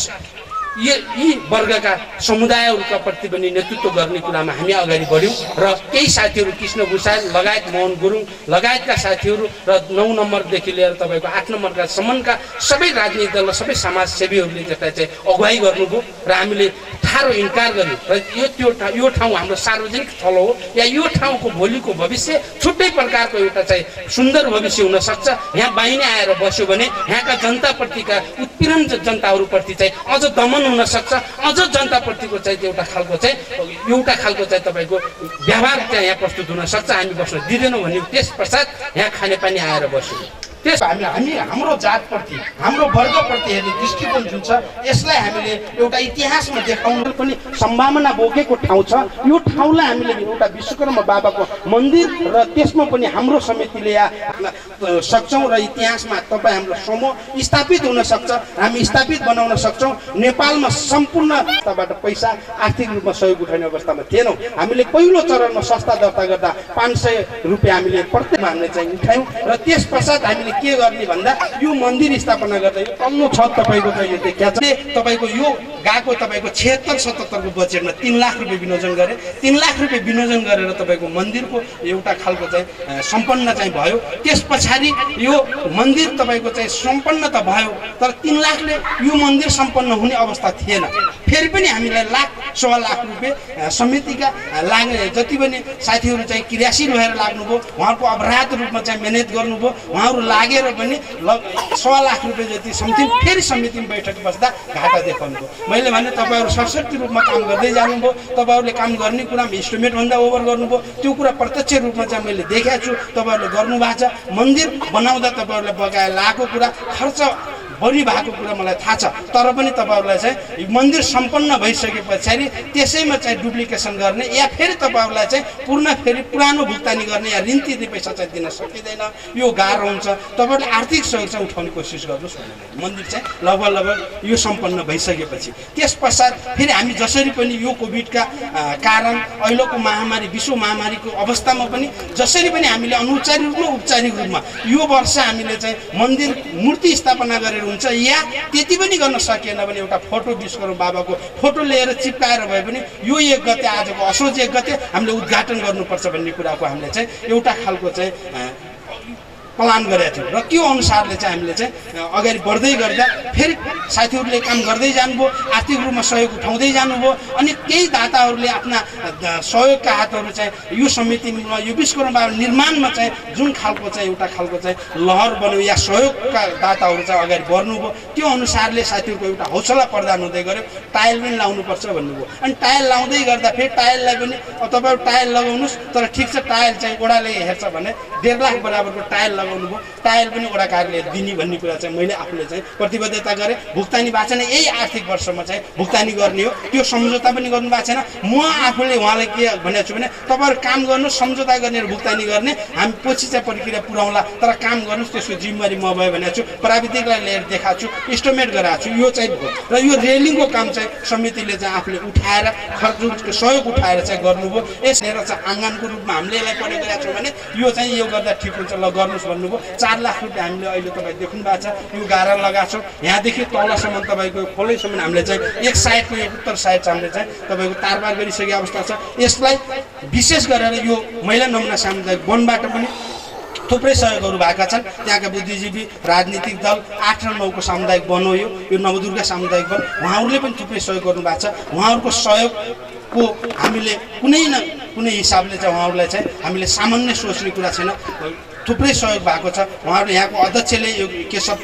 यी वर्गका समुदायहरूका प्रति पनि नेतृत्व गर्ने कुरामा हामी अगाडि बढ्यौँ र केही साथीहरू कृष्ण भुषाल लगायत मोहन गुरुङ लगायतका साथीहरू र 9 नम्बरदेखि लिएर तपाईँको 8 नम्बरका सम्मका सबै राजनीतिक दल र सबै समाजसेवीहरूले त्यसलाई चाहिँ अगुवाई गर्नुभयो र हामीले ठाडो इन्कार गर्यौँ र यो ठाउँ हाम्रो सार्वजनिक स्थल हो या यो ठाउँको भोलिको भविष्य छुट्टै प्रकारको एउटा चाहिँ सुन्दर भविष्य हुनसक्छ। यहाँ बाहिने आएर बस्यो भने यहाँका जनताप्रतिका उत्पीडन जनताहरूप्रति चाहिँ अझ दमन हुन सक्छ, अझ जनताप्रतिको चाहिँ एउटा खालको चाहिँ तपाईँको व्यवहार चाहिँ यहाँ प्रस्तुत हुन सक्छ। हामी बस्न दिँदैनौँ भने त्यस पश्चात यहाँ खानेपानी आएर बस्यौँ। त्यस हामी हाम्रो जातप्रति हाम्रो वर्गप्रति हेर्ने दृष्टिकोण जुन छ यसलाई हामीले एउटा इतिहासमा देखाउन पनि सम्भावना बोकेको ठाउँ छ। यो ठाउँलाई हामीले एउटा विश्वकर्मा बाबाको मन्दिर र त्यसमा पनि हाम्रो समितिले सक्छौँ र इतिहासमा तपाईँ हाम्रो समूह स्थापित हुन सक्छ, हामी स्थापित बनाउन सक्छौँ। नेपालमा सम्पूर्ण तबाट पैसा आर्थिक रूपमा सहयोग उठाउने अवस्थामा थिएनौँ। हामीले पहिलो चरणमा संस्था दर्ता गर्दा 500 रुपियाँ हामीले प्रत्येकमा हामीले चाहिँ उठायौँ र त्यस पश्चात हामीले के गर्ने भन्दा यो मन्दिर स्थापना गर्दा यो तल्लो छत तपाईँको चाहिँ यो देखिया छ। तपाईँको यो गएको तपाईँको 76-77 को बजेटमा 3 लाख रुपियाँ विनियोजन गरे। 3 लाख रुपियाँ विनियोजन गरेर तपाईँको मन्दिरको एउटा खालको चाहिँ सम्पन्न चाहिँ भयो। त्यस पछाडि यो मन्दिर तपाईँको चाहिँ सम्पन्न त भयो, तर 3 लाखले यो मन्दिर सम्पन्न हुने अवस्था थिएन। फेरि पनि हामीलाई सवा लाख रुपियाँ समितिका लाग्ने जति पनि साथीहरू चाहिँ क्रियाशील भएर लाग्नुभयो, उहाँहरूको अपराध रूपमा चाहिँ मेहनत गर्नुभयो, उहाँहरू लागेर पनि सवा लाख रुपियाँ जति समथिङ फेरि समितिमा बैठक बस्दा घाटा देखाउनुभयो। मैले भने तपाईँहरू सशक्त रूपमा काम गर्दै जानुभयो, तपाईँहरूले काम गर्ने कुरामा इन्स्ट्रुमेन्टभन्दा ओभर गर्नुभयो। त्यो कुरा प्रत्यक्ष रूपमा चाहिँ मैले देखाएको छु, तपाईँहरूले गर्नुभएको छ। मन्दिर बनाउँदा तपाईँहरूलाई बगाएर लागेको कुरा खर्च बढी भएको कुरा मलाई थाहा छ, तर पनि तपाईँहरूलाई चाहिँ मन्दिर सम्पन्न भइसके पछाडि त्यसैमा चाहिँ डुप्लिकेसन गर्ने या फेरि तपाईँहरूलाई चाहिँ फेरि पुरानो भुक्तानी गर्ने या ऋण तिर्ने पैसा चाहिँ दिन सकिँदैन। यो गाह्रो हुन्छ। तपाईँहरूले आर्थिक सहयोग चाहिँ उठाउने कोसिस गर्नुहोस् भनेर मन्दिर चाहिँ लगभग यो सम्पन्न भइसकेपछि त्यस पश्चात फेरि हामी जसरी पनि यो कोभिडका कारण अहिलेको महामारी विश्व महामारीको अवस्थामा पनि जसरी पनि हामीले अनौपचारिक रूपमा औपचारिक रूपमा यो वर्ष हामीले चाहिँ मन्दिर मूर्ति स्थापना गरेर हुन्छ या त्यति पनि गर्न सकिएन भने एउटा फोटो विश्वकर्मा बाबाको फोटो लिएर चिप्काएर भए पनि यो 1 गते आजको असोज 1 गते हामीले उद्घाटन गर्नुपर्छ भन्ने कुराको हामीले चाहिँ एउटा खालको चाहिँ प्लान गरेका थियौँ र त्यो अनुसारले चाहिँ हामीले चाहिँ अगाडि बढ्दै गर्दा फेरि साथीहरूले काम गर्दै जानुभयो, आर्थिक रूपमा सहयोग उठाउँदै जानुभयो। अनि केही दाताहरूले आफ्ना सहयोगका हातहरू चाहिँ यो समितिमा यो विश्वकर्मा निर्माणमा चाहिँ जुन खालको चाहिँ एउटा खालको चाहिँ लहर बन्यो या सहयोगका दाताहरू चाहिँ अगाडि बढ्नुभयो। त्यो अनुसारले साथीहरूको एउटा हौसला प्रदान हुँदै गऱ्यो, टाइल पनि लाउनुपर्छ भन्नुभयो। अनि टाइल लाउँदै गर्दा फेरि टाइललाई पनि तपाईँ टाइल लगाउनुहोस्, तर ठिक छ टाइल चाहिँ ओडाले हेर्छ भने 1.5 लाख बराबरको टाइल लगाउनु भयो, टाइल पनि ओडा कार्यालयले दिने भन्ने कुरा चाहिँ मैले आफूले चाहिँ प्रतिबद्धता गरेँ। भुक्तानी भएको छैन, यही आर्थिक वर्षमा चाहिँ भुक्तानी गर्ने हो, त्यो सम्झौता पनि गर्नु भएको छैन। म आफूले उहाँलाई के भनेको छु भने तपाईँहरू काम गर्नु, सम्झौता गर्ने र भुक्तानी गर्ने, हामी पछि चाहिँ प्रक्रिया पुऱ्याउँला, तर काम गर्नुहोस्, त्यसको जिम्मेवारी म भयो भनेको छु। प्राविधिकलाई लिएर देखाएको छु, इस्टिमेट गराएको छु, यो चाहिँ र यो रेलिङको काम चाहिँ समितिले चाहिँ आफूले उठाएर खर्च सहयोग उठाएर चाहिँ गर्नुभयो। यसले चाहिँ आँगनको रूपमा हामीले यसलाई प्रयोग गरेका छौँ भने यो चाहिँ यो गर्दा ठिक हुन्छ, ल गर्नुहोस् भन्नुभयो। 4 लाख रुपियाँ हामीले अहिले तपाईँ देख्नु भएको छ, यो गाह्रो लगाएको छौँ। यहाँदेखि तलसम्म तपाईँको खोलैसम्म हामीले चाहिँ एक साइडको एक उत्तर साइड चाहिँ हामीले चाहिँ तपाईँको तारबार गरिसकेको अवस्था छ। यसलाई विशेष गरेर यो महिला नमुना सामुदायिक वनबाट पनि थुप्रै सहयोगहरू भएका छन्। त्यहाँका बुद्धिजीवी, राजनीतिक दल, 8 र 9 को सामुदायिक वन हो यो नवदुर्गा सामुदायिक वन, उहाँहरूले पनि थुप्रै सहयोग गर्नुभएको छ। उहाँहरूको सहयोगको हामीले कुनै न कुनै हिसाबले चाहिँ उहाँहरूलाई चाहिँ हामीले सामान्य सोच्ने कुरा छैन, थुप्रै सहयोग भएको छ। उहाँहरू यहाँको अध्यक्षले यो केशव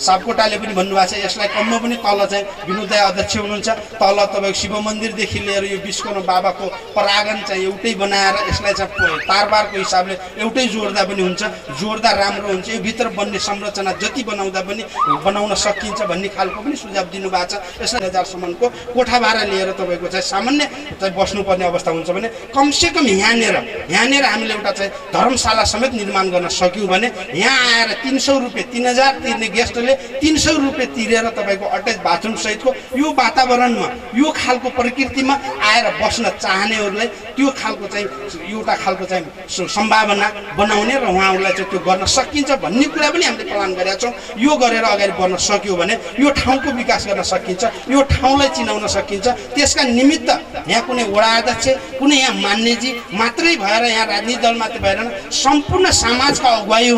सापकोटाले पनि भन्नुभएको छ, यसलाई कममा पनि तल चाहिँ विनोदय अध्यक्ष हुनुहुन्छ, तल तपाईँको शिव मन्दिरदेखि लिएर यो विश्वकर्मा बाबाको परागन चाहिँ एउटै बनाएर यसलाई चाहिँ तारबारको हिसाबले एउटै जोड्दा पनि हुन्छ, जोड्दा राम्रो हुन्छ। यो भित्र बन्ने संरचना जति बनाउँदा पनि बनाउन सकिन्छ भन्ने खालको पनि सुझाव दिनुभएको छ। यसलाई 1000सम्मको कोठा भाडा लिएर तपाईँको चाहिँ सामान्य चाहिँ बस्नुपर्ने अवस्था हुन्छ भने कमसेकम यहाँनिर हामीले एउटा चाहिँ धर्मशाला समेत निर्माण गर्न सक्यौँ भने यहाँ आएर 300 रुपियाँ 3000 तिर्ने गेस्टले 300 रुपियाँ तिरेर तपाईँको अट्याच बाथरुम सहितको यो वातावरणमा यो खालको प्रकृतिमा आएर बस्न चाहनेहरूलाई त्यो खालको चाहिँ एउटा खालको चाहिँ सम्भावना बनाउने र उहाँहरूलाई चाहिँ त्यो गर्न सकिन्छ भन्ने कुरा पनि हामीले प्लान गरेका छौँ। यो गरेर अगाडि बढ्न सक्यो भने यो ठाउँको विकास गर्न सकिन्छ, यो ठाउँलाई चिनाउन सकिन्छ। त्यसका निमित्त यहाँ कुनै वडा अध्यक्ष, कुनै यहाँ मान्यजी मात्रै भएर यहाँ राजनीतिक दल मात्रै भएर सम्पूर्ण समाजका अगुवाई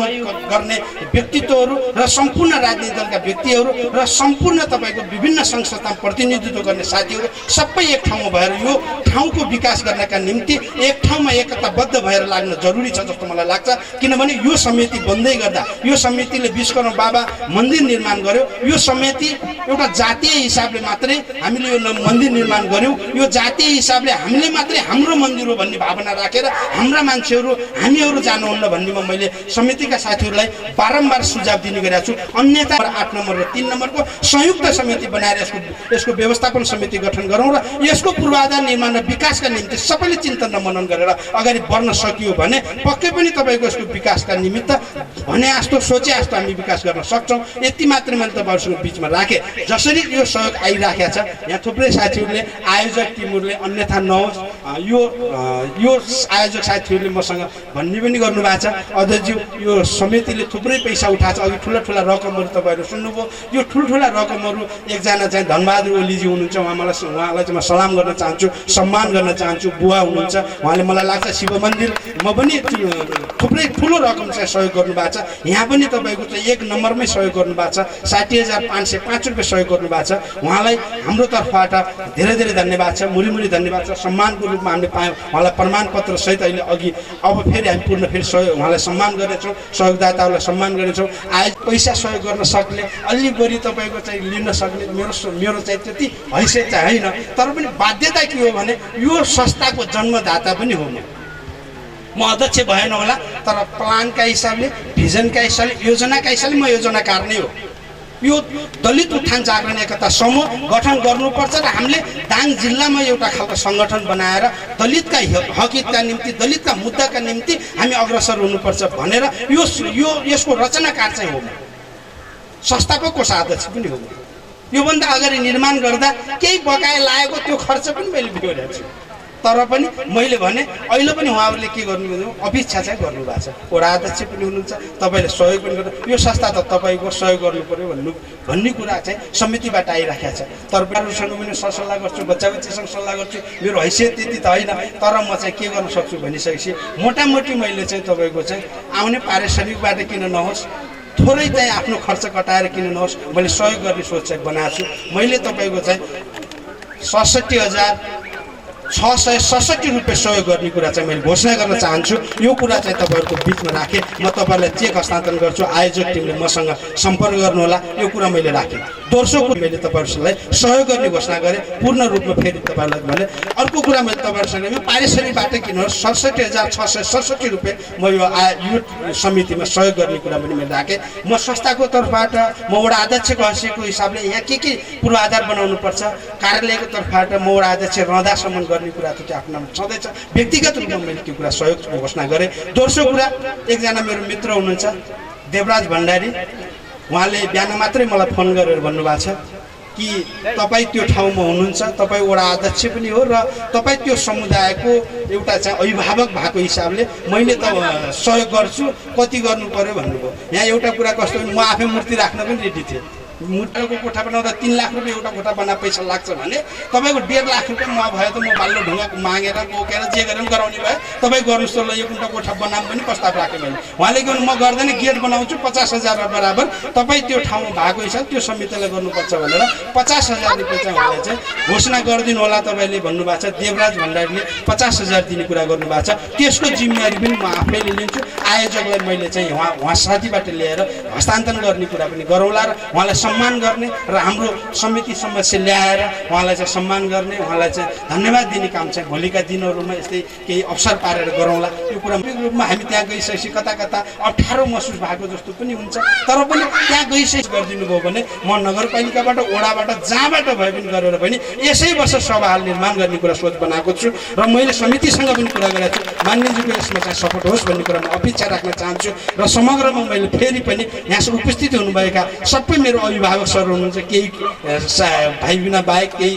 गर्ने व्यक्तित्वहरू र सम्पूर्ण राजनीतिक दलका व्यक्तिहरू र सम्पूर्ण तपाईँको विभिन्न सङ्घ संस्था प्रतिनिधित्व गर्ने साथीहरू सबै एक ठाउँमा भएर यो ठाउँको विकास गर्नका निम्ति एक ठाउँमा एकताबद्ध भएर लाग्न जरुरी छ जस्तो मलाई लाग्छ। किनभने यो समिति बन्दै गर्दा यो समितिले विश्वकर्मा बाबा मन्दिर निर्माण गर्यो, यो समिति एउटा जातीय हिसाबले मात्रै हामीले यो मन्दिर निर्माण गर्यौँ, यो जातीय हिसाबले हामीले मात्रै हाम्रो मन्दिर हो भन्ने भावना राखेर हाम्रा मान्छेहरू हामीहरू जानुहुन्न भन्नेमा मैले समितिका साथीहरूलाई बारम्बार सुझाव दिने गरेको छु। अन्यथा 8 नम्बर र 3 नम्बरको संयुक्त समिति बनाएर यसको व्यवस्थापन समिति गठन गरौँ र यसको पूर्वाधार निर्माण र विकासका निम्ति सबैले चिन्तन र मनन गरेर अगाडि बढ्न सकियो भने पक्कै पनि तपाईँको यसको विकासका निमित्त भने जस्तो सोचे जस्तो हामी विकास गर्न सक्छौँ। यति मात्रै मैले तपाईँहरूसँग बिचमा राखेँ। जसरी यो सहयोग आइराखेको छ, यहाँ थुप्रै साथीहरूले आयोजक टिमहरूले अन्यथा नहोस्, यो आयोजक साथीहरूले मसँग भन्ने पनि गर्नुभएको छ, अध्यक्षज्यू यो समितिले थुप्रै पैसा उठाएको छ। अघि ठुला रकमहरू तपाईँहरू सुन्नुभयो। यो ठुल्ठुला रकमहरू एकजना चाहिँ धनबहादुर ओलीजी हुनुहुन्छ, उहाँलाई चाहिँ म सलाम गर्न चाहन्छु, सम्मान गर्न चाहन्छु। बुवा हुनुहुन्छ, उहाँले मलाई लाग्छ शिव मन्दिरमा पनि थुप्रै ठुलो रकम चाहिँ सहयोग गर्नुभएको छ। यहाँ पनि तपाईँको चाहिँ 1 नम्बरमै सहयोग गर्नुभएको छ, 60,505 रुपियाँ सहयोग गर्नुभएको छ। उहाँलाई हाम्रो तर्फबाट धेरै धेरै धन्यवाद छ, मुरी धन्यवाद छ। सम्मानको रूपमा हामीले पायौँ, उहाँलाई प्रमाणपत्र सहित अहिले अघि अब फेरि हामी पूर्ण फेरि सहयोग उहाँलाई सम्मान गर्नेछौँ, सहयोगदाताहरूलाई सम्मान गर्नेछौँ। पैसा सहयोग गर्न सक्ने अलि बढी तपाईँको चाहिँ लिन सक्ने मेरो चाहिँ त्यति हैसियत चाहिँ होइन, तर पनि बाध्यता के हो भने यो संस्थाको जन्मदाता पनि हो। म अध्यक्ष भएन होला, तर प्लानका हिसाबले, भिजनका हिसाबले, योजनाका हिसाबले म योजनाकार नै हो। यो दलित उत्थान जागरण एकता समूह गठन गर्नुपर्छ र हामीले दाङ जिल्लामा एउटा खालको सङ्गठन बनाएर दलितका हकहितका निम्ति, दलितका मुद्दाका निम्ति हामी अग्रसर हुनुपर्छ भनेर यसको रचनाकार चाहिँ हो। संस्थापक कोषाध्यक्ष पनि हो। योभन्दा अगाडि निर्माण गर्दा केही बकाया लागेको त्यो खर्च पनि मैले बिहोरेको छु। तर पनि मैले भने अहिले पनि उहाँहरूले के गर्नु अपेक्षा चाहिँ गर्नुभएको छ। वडा अध्यक्ष पनि हुनुहुन्छ, तपाईँले सहयोग पनि गर्नु, यो संस्था त तपाईँको सहयोग गर्नु पर्यो भन्ने कुरा चाहिँ समितिबाट आइराखेको छ। तर परिवारसँग पनि सरसल्लाह गर्छु, बच्चा बच्चीसँग सल्लाह गर्छु, मेरो हैसियत त्यति त होइन, तर म चाहिँ के गर्न सक्छु भनिसकेपछि मोटामोटी मैले चाहिँ तपाईँको चाहिँ आउने पारिश्रमिकबाट किन नहोस्, थोरै चाहिँ आफ्नो खर्च कटाएर किन नहोस्, मैले सहयोग गर्ने सोच चाहिँ बनाएको छु। मैले तपाईँको चाहिँ 67,667 रुपियाँ सहयोग गर्ने कुरा चाहिँ मैले घोषणा गर्न चाहन्छु। यो कुरा चाहिँ तपाईँहरूको बिचमा राखेँ। म तपाईँहरूलाई चेक हस्तान्तरण गर्छु, आयोजक टिमले मसँग सम्पर्क गर्नुहोला, यो कुरा मैले राखेँ। दोस्रो कुरा मैले तपाईँहरूलाई सहयोग गर्ने घोषणा गरेँ, पूर्ण रूपमा फेरि तपाईँहरूलाई भने। अर्को कुरा मैले तपाईँहरूसँग यो पारिश्रमिकबाट किनभने 67,667 रुपियाँ म यो समितिमा सहयोग गर्ने कुरा पनि मैले राखेँ। म संस्थाको तर्फबाट म वडा अध्यक्षको हैसियतको हिसाबले यहाँ के पूर्वाधार बनाउनुपर्छ, कार्यालयको तर्फबाट म वडा अध्यक्ष रहँदासम्म गर्ने कुरा त आफ्नो छँदैछ। व्यक्तिगत रूपमा मैले त्यो कुरा सहयोग घोषणा गरेँ। दोस्रो कुरा, एकजना मेरो मित्र हुनुहुन्छ देवराज भण्डारी, उहाँले बिहान मात्रै मलाई फोन गरेर भन्नुभएको छ कि तपाईँ त्यो ठाउँमा हुनुहुन्छ, तपाईँ वडा अध्यक्ष पनि हो र तपाईँ त्यो समुदायको एउटा चाहिँ अभिभावक भएको हिसाबले मैले त सहयोग गर्छु, कति गर्नु पर्यो भन्नुभयो। यहाँ एउटा कुरा कस्तो, म आफै मूर्ति राख्न पनि रेडी थिएँ। मुटाको कोठा बनाउँदा 3 लाख रुपियाँ एउटा कोठा बनाए पैसा लाग्छ भने तपाईँको 1.5 लाख रुपियाँ म भयो त म बाल्लो ढुङ्गा मागेर बोकेर जे गरेर गराउने भयो। तपाईँ गर्नुहोस् त, ल यो कुन्टा कोठा बनाऊँ पनि प्रस्ताव राखेँ मैले। उहाँले गर्नु म गर्दैन, गेट बनाउँछु 50,000 बराबर, तपाईँ त्यो ठाउँमा भएको हिसाब त्यो समितिले गर्नुपर्छ भनेर 50,000 रुपियाँ चाहिँ उहाँले चाहिँ घोषणा गरिदिनु होला तपाईँले भन्नुभएको छ। देवराज भण्डारीले 50,000 दिने कुरा गर्नुभएको छ। त्यसको जिम्मेवारी पनि म आफैले लिन्छु। आयोजकलाई मैले चाहिँ उहाँ साथीबाट ल्याएर हस्तान्तरण गर्ने कुरा पनि गरौँला र उहाँलाई सम्मान गर्ने र हाम्रो समिति समस्या ल्याएर उहाँलाई चाहिँ सम्मान गर्ने, उहाँलाई चाहिँ धन्यवाद दिने काम चाहिँ भोलिका दिनहरूमा यस्तै केही अवसर पारेर गरौँला। यो कुरा रूपमा हामी त्यहाँ गइसकेपछि कता कता अप्ठ्यारो महसुस भएको जस्तो पनि हुन्छ, तर पनि त्यहाँ गइसकेपछि गरिदिनु भयो भने म नगरपालिकाबाट वडाबाट जहाँबाट भए पनि गरेर पनि यसै वर्ष सभा हाल निर्माण गर्ने कुरा सोच बनाएको छु र मैले समितिसँग पनि कुरा गरेको छु। मान्यजीको यसमा चाहिँ सपोर्ट होस् भन्ने कुरा म अपेक्षा राख्न चाहन्छु र समग्रमा मैले फेरि पनि यहाँ उपस्थित हुनुभएका सबै मेरो अभिभावक सर हुनुहुन्छ, केही भाइ बिना बाहेक, केही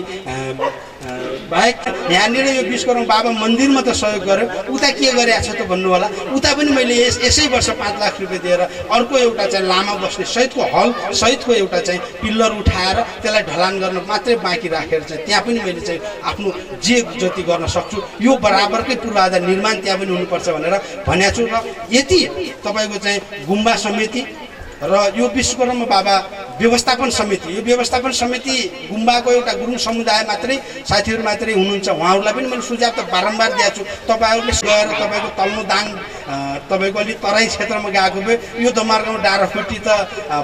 बाहेक यहाँनिर यो विश्वकर्मा बाबा मन्दिरमा त सहयोग गर्यो, उता के गरेको छ त भन्नु होला। उता पनि मैले यसै वर्ष 5 लाख रुपियाँ दिएर अर्को एउटा चाहिँ लामा बस्ने सहितको हल सहितको एउटा चाहिँ पिल्लर उठाएर त्यसलाई ढलान गर्न मात्रै बाँकी राखेर चाहिँ त्यहाँ पनि मैले चाहिँ आफ्नो जे जति गर्न सक्छु यो बराबरकै पूर्वाधार निर्माण त्यहाँ पनि हुनुपर्छ भनेर भनेको छु। र यति तपाईँको चाहिँ गुम्बा समिति र यो विश्वकर्मा बाबा व्यवस्थापन समिति, यो व्यवस्थापन समिति गुम्बाको एउटा गुरुङ समुदाय मात्रै साथीहरू मात्रै हुनुहुन्छ। उहाँहरूलाई पनि मैले सुझाव त बारम्बार दिएको छु, तपाईँहरूले गएर तपाईँको तल्लो दाङ तपाईँको अलिक तराई क्षेत्रमा गएको भए यो दमारगाउँ डाँडाफुटी त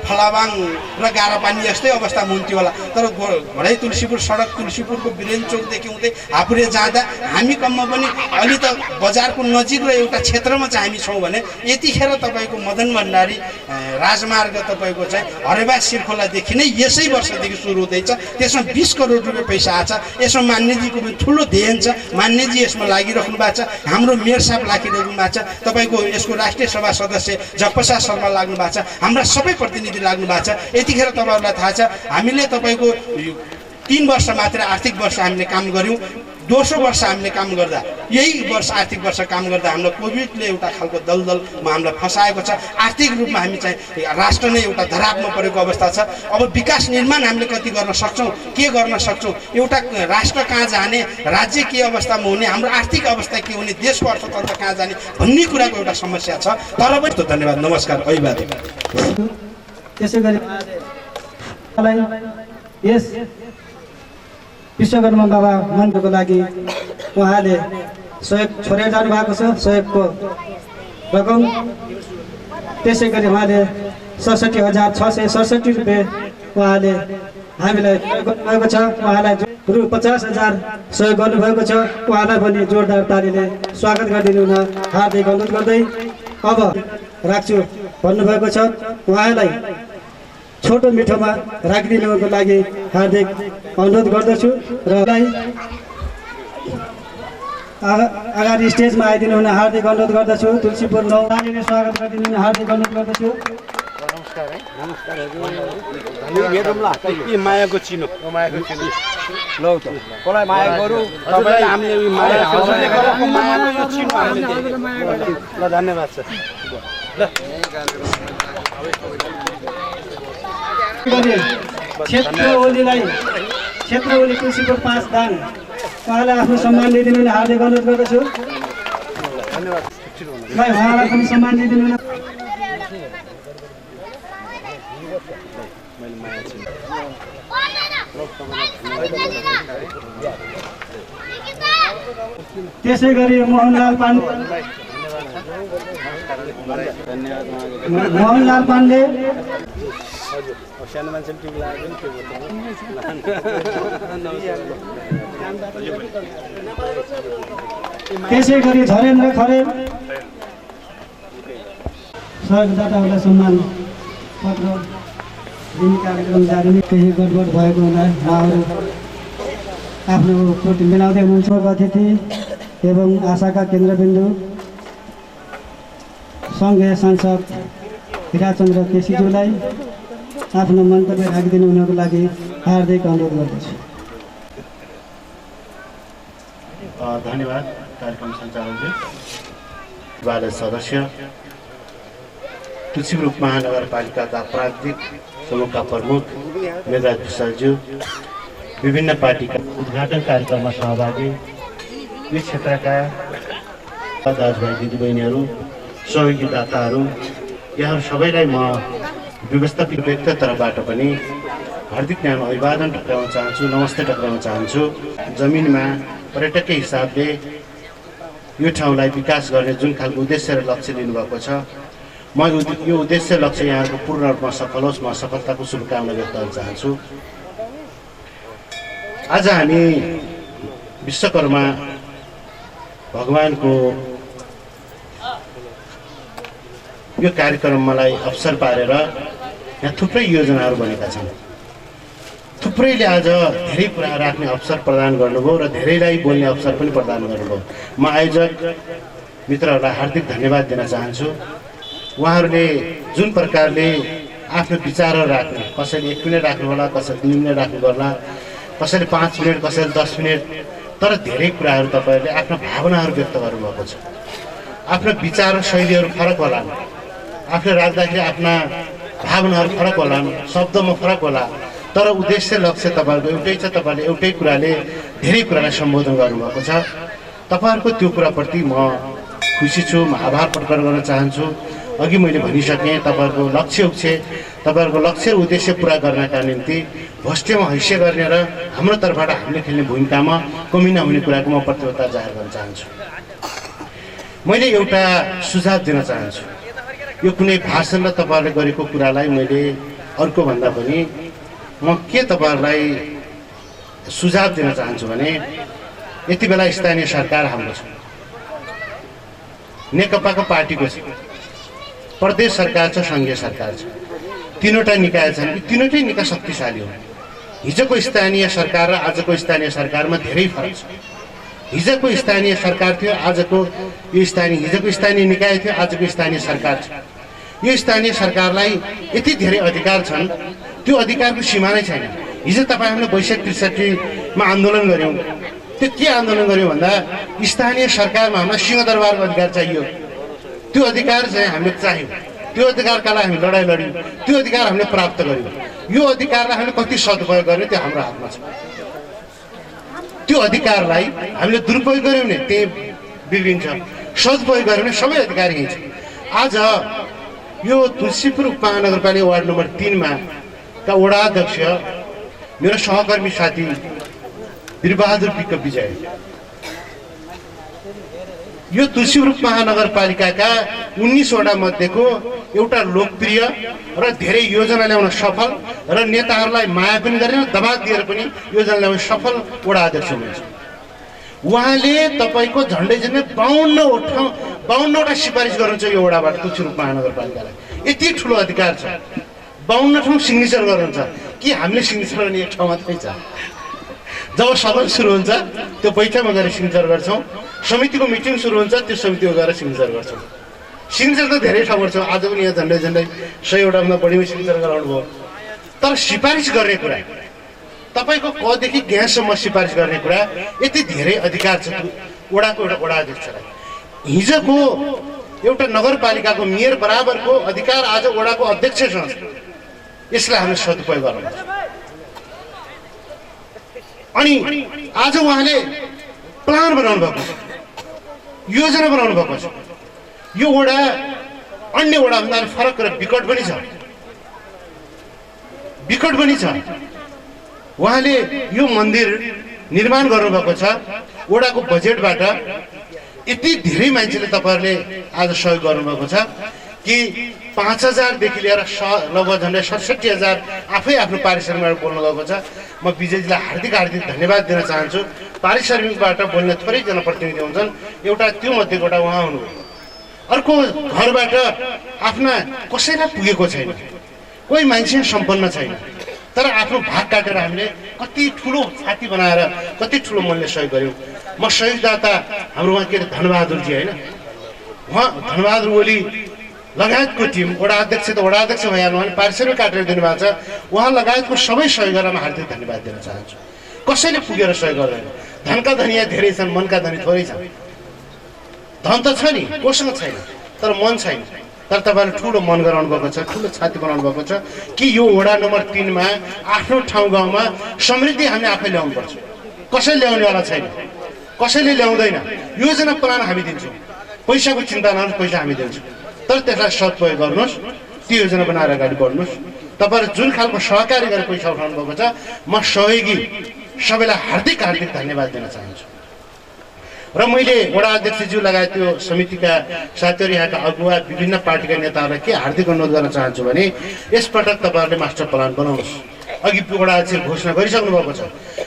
फलाबाङ र गारापानी यस्तै अवस्थामा हुन्थ्यो होला। तर घोडाई तुलसीपुर सडक तुलसीपुरको वीरेन्द्र चौकदेखि हुँदै हापुरे जाँदा हामी कममा पनि अलि त बजारको नजिक र एउटा क्षेत्रमा चाहिँ हामी छौँ भने यतिखेर तपाईँको मदन भण्डारी राजमार्ग तपाईँको चाहिँ हरेबा सिरखोलादेखि नै यसै वर्षदेखि सुरु हुँदैछ। त्यसमा 20 करोड रुपियाँ पैसा आछ। यसमा मान्यजीको पनि ठुलो ध्येय छ, मान्यजी यसमा लागिराख्नु भएको छ, हाम्रो मेयर साहब लागिराख्नु भएको छ, तपाईँको यसको राष्ट्रिय सभा सदस्य जगप्रसाद शर्मा लाग्नु भएको छ, हाम्रा सबै प्रतिनिधि लाग्नु भएको छ। यतिखेर तपाईँहरूलाई थाहा छ हामीले तपाईँको 3 वर्ष मात्र आर्थिक वर्ष हामीले काम गऱ्यौँ। दोस्रो वर्ष हामीले काम गर्दा यही वर्ष आर्थिक वर्ष काम गर्दा हामीलाई कोभिडले एउटा खालको दलदलमा हामीलाई फसाएको छ। आर्थिक रूपमा हामी चाहिँ राष्ट्र नै एउटा धरापमा परेको अवस्था छ। अब विकास निर्माण हामीले कति गर्न सक्छौँ, के गर्न सक्छौँ, एउटा राष्ट्र कहाँ जाने, राज्य के अवस्थामा हुने, हाम्रो आर्थिक अवस्था के हुने, देशको अर्थतन्त्र कहाँ जाने भन्ने कुराको एउटा समस्या छ। तर पनि धन्यवाद, नमस्कार, अभिवादन। त्यसै गरी यस विश्वकर्मा बाबा मन्दिरको लागि उहाँले सहयोग छोडेर जानु भएको छ, सहयोगको रकम। त्यसै गरी उहाँले 67,667 रुपियाँ उहाँले हामीलाई गर्नुभएको छ। उहाँलाई रु 50,000 सहयोग गर्नुभएको छ। उहाँलाई पनि जोरदार तालीले स्वागत गरिदिनु हुन हार्दिक अनुरोध गर्दै अब राख्छु भन्नुभएको छ। उहाँलाई छोटो मिठोमा राखिदिनुको लागि हार्दिक अनुरोध गर्दछु र अगाडि स्टेजमा आइदिनु हुन हार्दिक अनुरोध गर्दछु। तुलसीपुर 9 तालीले स्वागत गरिदिनु हुन हार्दिक अनुरोध गर्दछु। नमस्कार। मायाको चिनो लौ त कसलाई माया गरौँ तपाईँले हामीले माया हजुरले गरेको मायाको यो चिन्ह हामीले ल धन्यवाद छ क्षेत्र ओली तुलसीपुर 5 दान उहाँलाई आफ्नो सम्मान दिइदिनु हुन हार्दिक अनुरोध गर्दछु भाइ उहाँलाई पनि सम्मान दिइदिनु हुन त्यसै गरी मोहनलाल पाण्डे सानो मान्छे टिभी लाग्यो नि त्यसै गरी झरेन्द्र खरेल सहयोगदाताहरूलाई सम्मान पत्र दिने कार्यक्रम जारी नै केही गडबड भएको हुँदा उहाँहरू आफ्नो प्रोटिन बनाउँदै हुनुहुन्छ अतिथि एवं आशाका केन्द्रबिन्दु सङ्घीय सांसद हिराचन्द्र केसीज्यूलाई आफ्नो मन्तव्य राखिदिनु हुनको लागि हार्दिक अनुरोध गर्दछु धन्यवाद कार्यक्रम सञ्चालकज्यू वार्ड सदस्य तुलसीपुर महानगरपालिकाका प्रान्तिक समूहका प्रमुख मेघराज भुषालज्यू विभिन्न पार्टीका उद्घाटन कार्यक्रममा सहभागी यस क्षेत्रका दाजुभाइ दिदीबहिनीहरू सहयोगीदाताहरू यहाँहरू सबैलाई म व्यवस्थापित व्यक्त तर्फबाट पनि हार्दिक न्याय अभिवादन टक्राउन चाहन्छु नमस्ते टक्राउन चाहन्छु जमिनमा पर्यटककै हिसाबले यो ठाउँलाई विकास गर्ने जुन खालको उद्देश्य र लक्ष्य लिनुभएको छ म यो उद्देश्य लक्ष्य यहाँको पूर्ण रूपमा सफल होस् म सफलताको शुभकामना व्यक्त गर्न चाहन्छु आज हामी विश्वकर्मा भगवानको यो कार्यक्रम मलाई अवसर पारेर यहाँ थुप्रै योजनाहरू बनेका छन् थुप्रैले आज धेरै कुरा राख्ने अवसर प्रदान गर्नुभयो र धेरैलाई बोल्ने अवसर पनि प्रदान गर्नुभयो म आयोजक मित्रहरूलाई हार्दिक धन्यवाद दिन चाहन्छु उहाँहरूले जुन प्रकारले आफ्नो विचारहरू राख्ने कसैले 1 मिनट राख्नु होला कसैले 2 मिनट राख्नु होला कसैले 5 मिनट कसैले 10 मिनट तर धेरै कुराहरू तपाईँहरूले आफ्नो भावनाहरू व्यक्त गर्नुभएको छ आफ्नो विचार शैलीहरू फरक होला आफ्नो राख्दाखेरि आफ्ना भावनाहरू फरक होला शब्दमा फरक होला तर उद्देश्य लक्ष्य तपाईँहरूको एउटै छ तपाईँले एउटै कुराले धेरै कुरालाई सम्बोधन गर्नुभएको छ तपाईँहरूको त्यो कुराप्रति म खुसी छु म आभार प्रकट गर्न चाहन्छु अघि मैले भनिसकेँ तपाईँहरूको तपाईँहरूको लक्ष्य र उद्देश्य पुरा गर्नका निम्ति भ्रष्टमा हैसियत गर्ने र हाम्रो तर्फबाट हामीले खेल्ने भूमिकामा कमी नहुने कुराको म प्रतिबद्धता जाहेर गर्न चाहन्छु मैले एउटा सुझाव दिन चाहन्छु यो कुनै भाषण र तपाईँहरूले गरेको कुरालाई मैले अर्को भन्दा पनि म के तपाईँहरूलाई सुझाव दिन चाहन्छु भने यति बेला स्थानीय सरकार हाम्रो छ नेकपाको पार्टीको छ प्रदेश सरकार छ सङ्घीय सरकार छ तीनवटा निकाय छन् यी तीनवटै निकाय शक्तिशाली हो हिजोको स्थानीय सरकार र आजको स्थानीय सरकारमा धेरै फरक छ हिजोको स्थानीय सरकार थियो आजको हिजोको स्थानीय निकाय थियो आजको स्थानीय सरकार छ यो स्थानीय सरकारलाई यति धेरै अधिकार छन् त्यो अधिकारको सीमा नै छैन हिजो तपाईँ हामीले 62-63 मा आन्दोलन गऱ्यौँ त्यो के आन्दोलन गऱ्यौँ भन्दा स्थानीय सरकारमा हामीलाई सिंहदरबारको अधिकार चाहियो त्यो अधिकार चाहिँ हामीले चाहियो त्यो अधिकारका लागि हामी लडाइँ लड्यौँ त्यो अधिकार हामीले प्राप्त गर्यौँ यो अधिकारलाई हामीले कति सदुपयोग गर्ने त्यो हाम्रो हातमा छ त्यो अधिकारलाई हामीले दुरुपयोग गर्यौँ भने त्यही बिग्रिन्छ सदुपयोग गर्यौँ भने सबै अधिकार यही छ आज यो तुलसीपुर उपमहानगरपालिका वार्ड नम्बर 3 मा का वडा अध्यक्ष मेरो सहकर्मी साथी वीरबहादुर विक विजय यो तुलसीपुर महानगरपालिकाका 19 वटा मध्येको एउटा लोकप्रिय र धेरै योजना ल्याउन सफल र नेताहरूलाई माया पनि गरेर दबाब दिएर पनि योजना ल्याउन सफल वडा अध्यक्ष हुनुहुन्छ उहाँले तपाईको झन्डै 52 वटा सिफारिस गर्नुहुन्छ यो वडाबाट तुलसीपुर महानगरपालिकालाई यति ठुलो अधिकार छ 52 ठाउँ सिग्नेचर गर्नुहुन्छ कि हामीले सिग्नेचर गर्ने एक ठाउँ मात्रै छ जब सदन सुरु हुन्छ त्यो बैठकमा गएर सिग्नेचर गर्छौँ समितिको मिटिङ सुरु हुन्छ त्यो समितिमा गएर सिग्नेचर गर्छौँ सिग्नेचर त धेरै ठाउँ गर्छौँ आज पनि यहाँ झन्डै 100 वटाभन्दा बढीमा सिग्नेचर गराउनु भयो तर सिफारिस गर्ने कुरा तपाईँको कदेखि ग्याससम्म सिफारिस गर्ने कुरा यति धेरै अधिकार छ वडाको एउटा वडा अध्यक्षलाई। हिजोको एउटा नगरपालिकाको मेयर बराबरको अधिकार आज वडाको अध्यक्षसँग छ। यसलाई हामीले सदुपयोग गर्नुपर्छ। अनि आज उहाँले प्लान बनाउनु भएको छ, योजना बनाउनु भएको छ। यो वडा अन्य वडाभन्दा फरक र विकट पनि छ, विकट पनि छ। उहाँले यो मन्दिर निर्माण गर्नुभएको छ। वडाको बजेटबाट यति धेरै मान्छेले तपाईँहरूले आज सहयोग गर्नुभएको छ कि 5,000 देखि लिएर लगभग झन्डै 67,000 आफै आफ्नो पारिश्रमिकबाट बोल्नु गएको छ। म विजयजीलाई हार्दिक हार्दिक धन्यवाद दिन चाहन्छु। पारिश्रमिकबाट बोल्ने थोरै जनप्रतिनिधि हुन्छन्, एउटा त्यो मध्येको एउटा उहाँ हुनुभयो। अर्को घरबाट आफ्ना कसैलाई पुगेको छैन, कोही मान्छे सम्पन्न छैन, तर आफ्नो भाग काटेर हामीले कति ठुलो छाती बनाएर कति ठुलो मनले सहयोग गऱ्यौँ। म सहयोगदाता हाम्रो उहाँ के अरे धनबहादुरजी होइन, उहाँ धनबहादुर ओली लगायतको टिम, वडा अध्यक्ष त वडा अध्यक्ष भइहाल्नु भने पारिश्रमिक काटेर दिनुभएको छ। उहाँ लगायतको सबै सहयोगमा हार्दिक धन्यवाद दिन चाहन्छु। कसैले पुगेर सहयोग गर्दैन। धनका धनी यहाँ धेरै छन्, मनका धनी थोरै छन्। धन त छ नि, कोसँग छैन, तर मन छैन। तर तपाईँले ठुलो मन गराउनु भएको छ, ठुलो छाती बनाउनु भएको छ कि यो वडा नम्बर 3 मा आफ्नो ठाउँ गाउँमा समृद्धि हामी आफै ल्याउनुपर्छ। कसैले ल्याउनेवाला छैन, कसैले ल्याउँदैन। योजना प्लान हामी दिन्छौँ, पैसाको चिन्ता नगर्नुहोस्, पैसा हामी दिन्छौँ, तर त्यसलाई सदुपयोग गर्नुहोस्, त्यो योजना बनाएर अगाडि बढ्नुहोस्। तपाईँहरू जुन खालको सहकारी गरेर पैसा उठाउनु भएको छ, म सहयोगी सबैलाई हार्दिक हार्दिक धन्यवाद दिन चाहन्छु। र मैले वडा अध्यक्षज्यू लगायत त्यो समितिका साथीहरू, यहाँका अगुवा, विभिन्न पार्टीका नेताहरूलाई के हार्दिक अनुरोध गर्न चाहन्छु भने यसपटक तपाईँहरूले मास्टर प्लान बनाउनुहोस्। अघि वडा अध्यक्ष घोषणा गरिसक्नु भएको छ,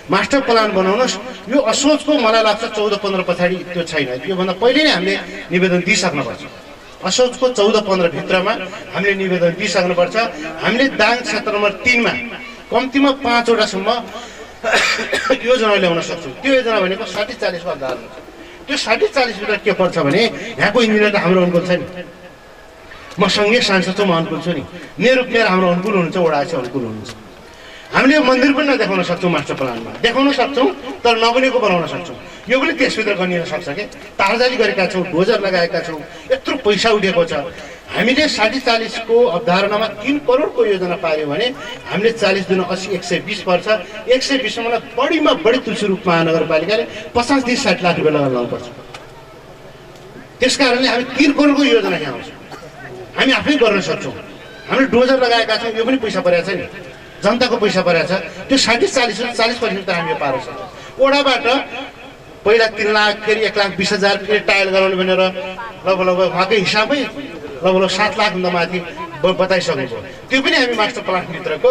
मास्टर प्लान बनाउनुहोस्। यो असोजको मलाई लाग्छ 14-15 पछाडि त्यो छैन, योभन्दा पहिले नै हामीले निवेदन दिइसक्नुपर्छ। असोजको 14-15 भित्रमा हामीले निवेदन दिइसक्नुपर्छ। हामीले दाङ क्षेत्र नम्बर 3 मा कम्तीमा 5 वटासम्म योजना ल्याउन सक्छौँ। त्यो योजना भनेको 60-40 को आधार हुन्छ। त्यो 60-40 भित्र के पर्छ भने यहाँको इन्जिनियर त हाम्रो अनुकूल छ नि, म सँगै सांसद छु, म अनुकूल छु नि, मेरो प्लेयर हाम्रो अनुकूल हुनुहुन्छ, वडा चाहिँ अनुकूल हुनुहुन्छ। हामीले मन्दिर पनि नदेखाउन सक्छौँ, मास्टर प्लानमा देखाउन सक्छौँ, तर नबनेको बनाउन सक्छौँ। यो पनि त्यसभित्र गनिन सक्छ कि तारजाली गरेका छौँ, डोजर लगाएका छौँ, यत्रो पैसा उठेको छ। हामीले 60-40 को अवधारणामा 3 करोडको योजना पार्यौँ भने हामीले 40 दुना 80, 120 पर्छ। 120 मा बढीमा बढी तुलसीरूप महानगरपालिकाले 50-60 लाख रुपियाँ लगाउनुपर्छ। त्यसकारणले हामी 3 करोडको योजना यहाँ आउँछ, हामी आफै गर्न सक्छौँ। हामीले डोजर लगाएका छौँ, यो पनि पैसा परेको छ नि, जनताको पैसा परेको छ। त्यो 60-40% त हामी यो पार्न सक्छौँ। वडाबाट पहिला 3 लाख, फेरि 1,20,000, फेरि टाइल गराउनु भनेर लगभग उहाँकै हिसाबै लगभग 7 लाखभन्दा माथि बताइसक्नुभयो। त्यो पनि हामी मास्टर प्लानभित्रको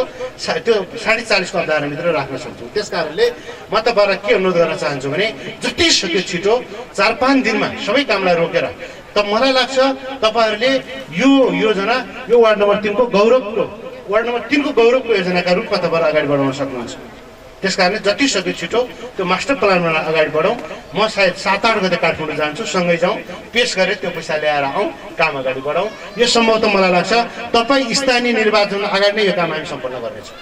त्यो 40-50 को अवधारणाभित्र राख्न सक्छौँ। त्यस कारणले म तपाईँहरूलाई के अनुरोध गर्न चाहन्छु भने जति सक्यो छिटो 4-5 दिनमा सबै कामलाई रोकेर, त मलाई लाग्छ तपाईँहरूले यो योजना यो वार्ड नम्बर 3 को गौरवको योजनाका रूपमा तपाईँहरू अगाडि बढाउन सक्नुहुन्छ। त्यसकारणले जति सक्यो छिटो त्यो मास्टर प्लानमा अगाडि बढौँ। म सायद 7-8 गते काठमाडौँ जान्छु, सँगै जाउँ, पेस गरेर त्यो पैसा ल्याएर आउँ, काम अगाडि बढाउँ। यो सम्भवतः मलाई लाग्छ तपाईँ स्थानीय निर्वाचन अगाडि नै यो काम हामी सम्पन्न गर्नेछौँ।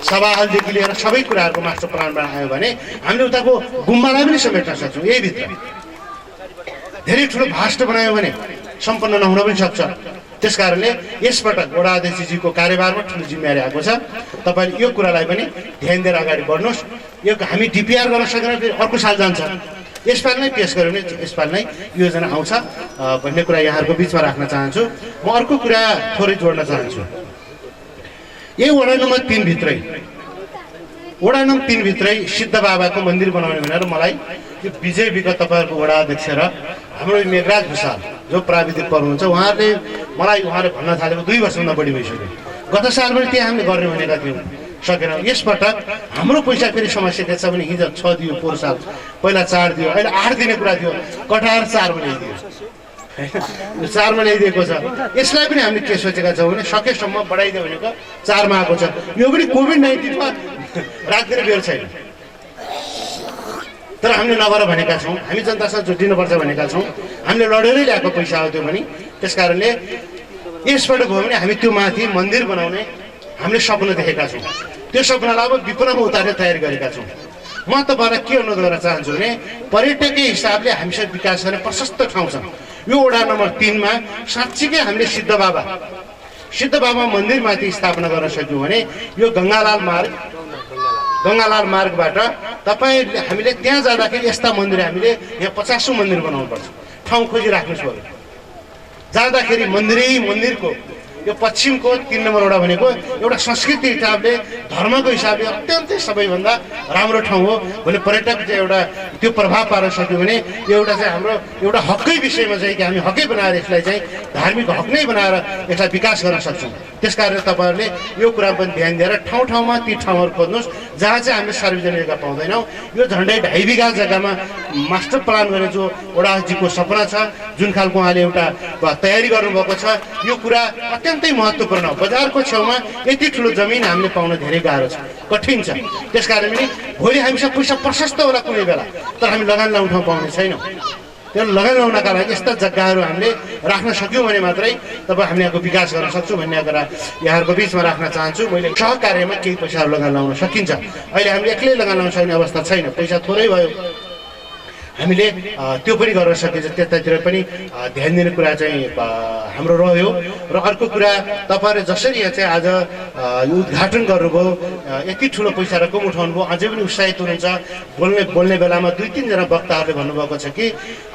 सभा हलदेखि लिएर सबै कुराहरूको मास्टर प्लानबाट आयो भने हामीले उताको गुम्बालाई पनि समेट्न सक्छौँ। यही भित्र धेरै ठुलो भाष्ट बनायो भने सम्पन्न नहुन पनि सक्छ। त्यसकारणले यसपटक वडा अध्यक्षजीको कार्यभारमा ठुलो जिम्मेवारी आएको छ। तपाईँले यो कुरालाई पनि ध्यान दिएर अगाडि बढ्नुहोस्। यो हामी डिपिआर गर्न सकेन फेरि अर्को साल जान्छ, यसपाल नै पेस गऱ्यो भने यसपाल नै योजना आउँछ भन्ने कुरा यहाँहरूको बिचमा राख्न चाहन्छु। म अर्को कुरा थोरै जोड्न चाहन्छु। यही वडा नम्बर 3 भित्रै सिद्ध बाबाको मन्दिर बनाउने भनेर मलाई यो विजय विगत तपाईँहरूको वडा अध्यक्ष र हाम्रो मेघराज भुषाल जो प्राविधिक पर्नुहुन्छ उहाँले भन्न थालेको 2 वर्षभन्दा बढी भइसक्यो। गत साल पनि त्यही हामीले गर्ने भनेका थियौँ, सकेन। यसपटक हाम्रो पैसा फेरि समस्या के छ भने हिजो 6 दियो, पोहोर साल पहिला 4 दियो, अहिले 8 दिने कुरा थियो, कटाएर 4 मा ल्याइदियो, 4 मा ल्याइदिएको छ। यसलाई पनि हामीले के सोचेका छौँ भने सकेसम्म बढाइदियो भनेको 4 मा आएको छ। यो पनि कोभिड-19 मा राखिदिने बेर छैन, तर हामीले नगर भनेका छौँ, हामी जनतासँग जुटिनुपर्छ भनेका छौँ। हामीले लडेरै ल्याएको पैसा हो त्यो पनि। त्यसकारणले यसबाट भयो भने हामी त्यो माथि मन्दिर बनाउने हामीले सपना देखेका छौँ। त्यो सपनालाई अब विपनामा उतार्ने तयारी गरेका छौँ। म तपाईँलाई के अनुरोध गर्न चाहन्छु भने पर्यटकीय हिसाबले हामीसँग विकास गर्ने प्रशस्त ठाउँ छ। यो वडा नम्बर 3 मा साँच्चीकै हामीले सिद्ध बाबा मन्दिरमाथि स्थापना गर्न सक्यौँ भने यो गङ्गालाल मार्गबाट हामीले त्यहाँ जाँदाखेरि यस्ता मन्दिर हामीले यहाँ 50 मन्दिर बनाउनुपर्छ। ठाउँ खोजी राख्नुहोस् भयो। जाँदाखेरि मन्दिरको यो पश्चिमको 3 नम्बर वडा भनेको एउटा संस्कृति हिसाबले धर्मको हिसाबले अत्यन्तै सबैभन्दा राम्रो ठाउँ हो भने पर्यटक चाहिँ एउटा त्यो प्रभाव पार्न सक्यो भने एउटा चाहिँ हाम्रो एउटा हकै विषयमा चाहिँ कि हामी हकै बनाएर यसलाई चाहिँ धार्मिक हक नै बनाएर यसलाई विकास गर्न सक्छौँ। त्यसकारण तपाईँहरूले यो कुरा पनि ध्यान दिएर ठाउँमा ती ठाउँहरू खोज्नुहोस् जहाँ चाहिँ हामीले सार्वजनिक जग्गा पाउँदैनौँ। यो झन्डै 2.5 बिघा जग्गामा मास्टर प्लान गर्ने जो वडाजीको सपना छ, जुन खालको उहाँले एउटा तयारी गर्नुभएको छ, यो कुरा अत्यन्तै महत्त्वपूर्ण हो। बजारको छेउमा यति ठुलो जमिन हामीले पाउन धेरै गाह्रो छ, कठिन छ। त्यसकारण पनि भोलि हामीसँग पैसा प्रशस्त होला कुनै बेला, तर हामी लगान लाउने ठाउँ पाउने छैनौँ। त्यो लगान लाउनका लागि यस्ता जग्गाहरू हामीले राख्न सक्यौँ भने मात्रै तपाईँ हामीले यहाँको विकास गर्न सक्छौँ भन्ने कुरा यहाँहरूको बिचमा राख्न चाहन्छु। मैले सहकार्यमा केही पैसाहरू लगान लाउन सकिन्छ। अहिले हामीले एक्लै लगान लाउन सक्ने अवस्था छैन, पैसा थोरै भयो। हामीले त्यो पनि गर्न सकिन्छ। त्यतातिर पनि ध्यान दिने कुरा चाहिँ हाम्रो रह्यो। र अर्को कुरा तपाईँहरूले जसरी यहाँ चाहिँ आज उद्घाटन गर्नुभयो, यति ठुलो पैसा रकम उठाउनु भयो, अझै पनि उत्साहित हुनुहुन्छ। बोल्ने बेलामा 2-3 जना वक्ताहरूले भन्नुभएको छ कि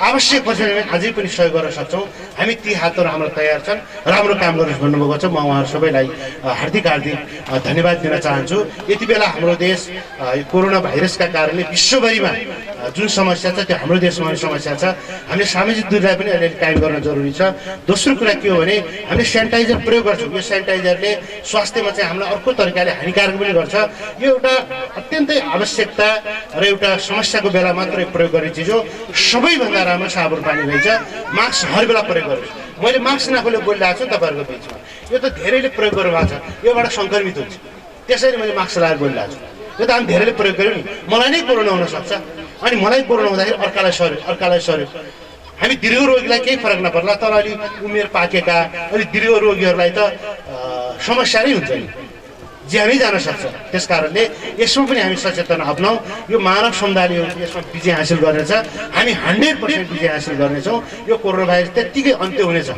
आवश्यक पर्छ भने अझै पनि सहयोग गर्न सक्छौँ। हामी ती हातहरू हाम्रो तयार छन्, राम्रो काम गर्नुहोस् भन्नुभएको छ। म उहाँहरू सबैलाई हार्दिक धन्यवाद दिन चाहन्छु। यति बेला हाम्रो देश कोरोना भाइरसका कारणले विश्वभरिमा जुन समस्या छ त्यो हाम्रो देशमा पनि समस्या छ। हामीले सामाजिक दूरीलाई पनि अलिअलि कायम गर्न जरुरी छ। दोस्रो कुरा के हो भने हामीले सेनिटाइजर प्रयोग गर्छौँ। यो सेनिटाइजरले स्वास्थ्यमा चाहिँ हामीलाई अर्को तरिकाले हानिकारक पनि गर्छ। यो एउटा अत्यन्तै आवश्यकता र एउटा समस्याको बेला मात्रै प्रयोग गर्ने चिज हो। सबैभन्दा राम्रो साबुन पानी रहेछ। मास्क हर बेला प्रयोग गर्नुहोस्। मैले मास्क नखोले बोलिरहेको छु तपाईँहरूको बिचमा, यो त धेरैले प्रयोग गर्नुभएको छ, योबाट सङ्क्रमित हुन्छ। त्यसरी मैले मास्क लगाएर बोलिरहेको छु। यो त हामी धेरैले प्रयोग गऱ्यौँ नि, मलाई नै कोरोना हुनसक्छ, अनि मलाई कोरोना हुँदाखेरि अर्कालाई सर्यो। हामी दीर्घ रोगीलाई केही फरक नपर्ला, तर अलि उमेर पाकेका अलि दीर्घ रोगीहरूलाई त समस्या नै हुन्छ नि, ज्यानै जान सक्छ। त्यस कारणले यसमा पनि हामी सचेतना अप्नाउँ। यो मानव समुदायले यसमा विजय हासिल गर्नेछ। हामी 100% विजय हासिल गर्नेछौँ। यो कोरोना भाइरस त्यत्तिकै अन्त्य हुनेछ।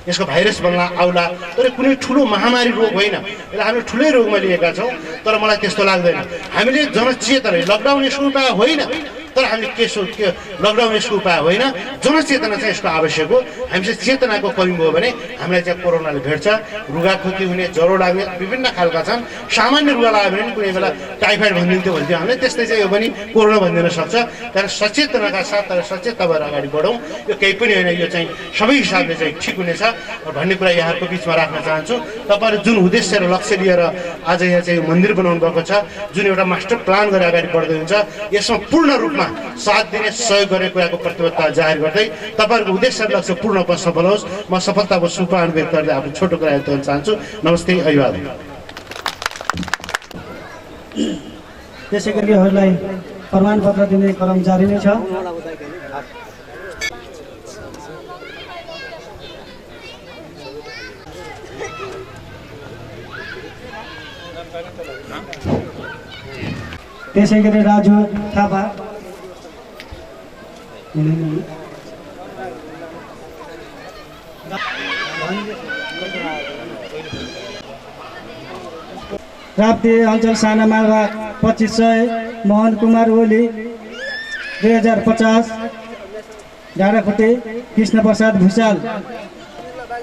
यसको भाइरस बल्ल आउला, तर कुनै ठुलो महामारी रोग होइन। यसलाई हामीले ठुलै रोगमा लिएका छौँ, तर मलाई त्यस्तो लाग्दैन। हामीले जनचेतना, लकडाउन यसको उपाय होइन, तर हामीले के लकडाउन यसको उपाय होइन। जनचेतना चाहिँ यसको आवश्यक हो। हामीसँग चेतनाको कमी भयो भने हामीलाई चाहिँ कोरोनाले भेट्छ। रुगाखोकी हुने, ज्वरो लाग्ने विभिन्न खालका छन्। सामान्य रुगा लाग्यो भने कुनै बेला टाइफाइड भनिदिन्थ्यो हामीले, त्यस्तै चाहिँ यो पनि कोरोना भनिदिन सक्छ। तर सचेतनाका साथ तर सचेत भएर अगाडि बढौँ। यो केही पनि होइन, यो चाहिँ सबै हिसाबले चाहिँ ठिक हुनेछ भन्ने कुरा यहाँहरूको बिचमा राख्न चाहन्छु। तपाईँहरू जुन उद्देश्य र लक्ष्य लिएर आज यहाँ चाहिँ मन्दिर बनाउनु भएको छ, जुन एउटा मास्टर प्लान गरेर अगाडि बढ्दै हुन्छ, यसमा पूर्ण रूपमा साथ दिने सहयोग गर्ने कुराको प्रतिबद्धता जाहेर गर्दै तपाईँहरूको उद्देश्य लक्ष्य पूर्ण रूपमा सफल होस्। म सफलताको शुभकामना व्यक्त गर्दै आफ्नो छोटो कुरा गर्न चाहन्छु। नमस्ते, अभिवादन। त्यसै गरी उहाँहरूलाई प्रमाणपत्र दिने क्रम जारी नै छ। त्यसै गरी राजु थापा, राप्ती अञ्चल साना मालवा 2500, मोहन कुमार ओली 2050, डाँडाखुट्टे कृष्ण प्रसाद भुषाल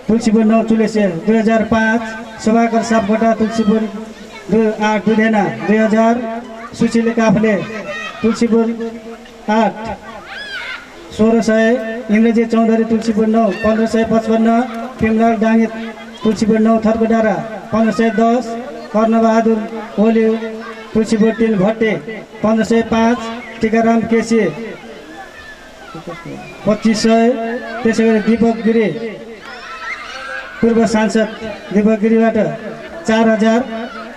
तुलसीपुर 9 चुलेश्वर 2005, शोभाकर सापकोटा तुलसीपुर 8 दुधेना 2000, सुशील काफले तुलसीपुर 8 1600, इन्द्रजी चौधरी तुलसीपुर 9 1555, पिमलाल डाङ्गे तुलसीपुर 9 थर्को डाँडा 1510, कर्णबहादुर ओली तुलसीपुर 3 भट्टे 1505, टिकाराम केसी 2500। त्यसै गरी दीपक गिरी पूर्व सांसद दीपक गिरीबाट 4000।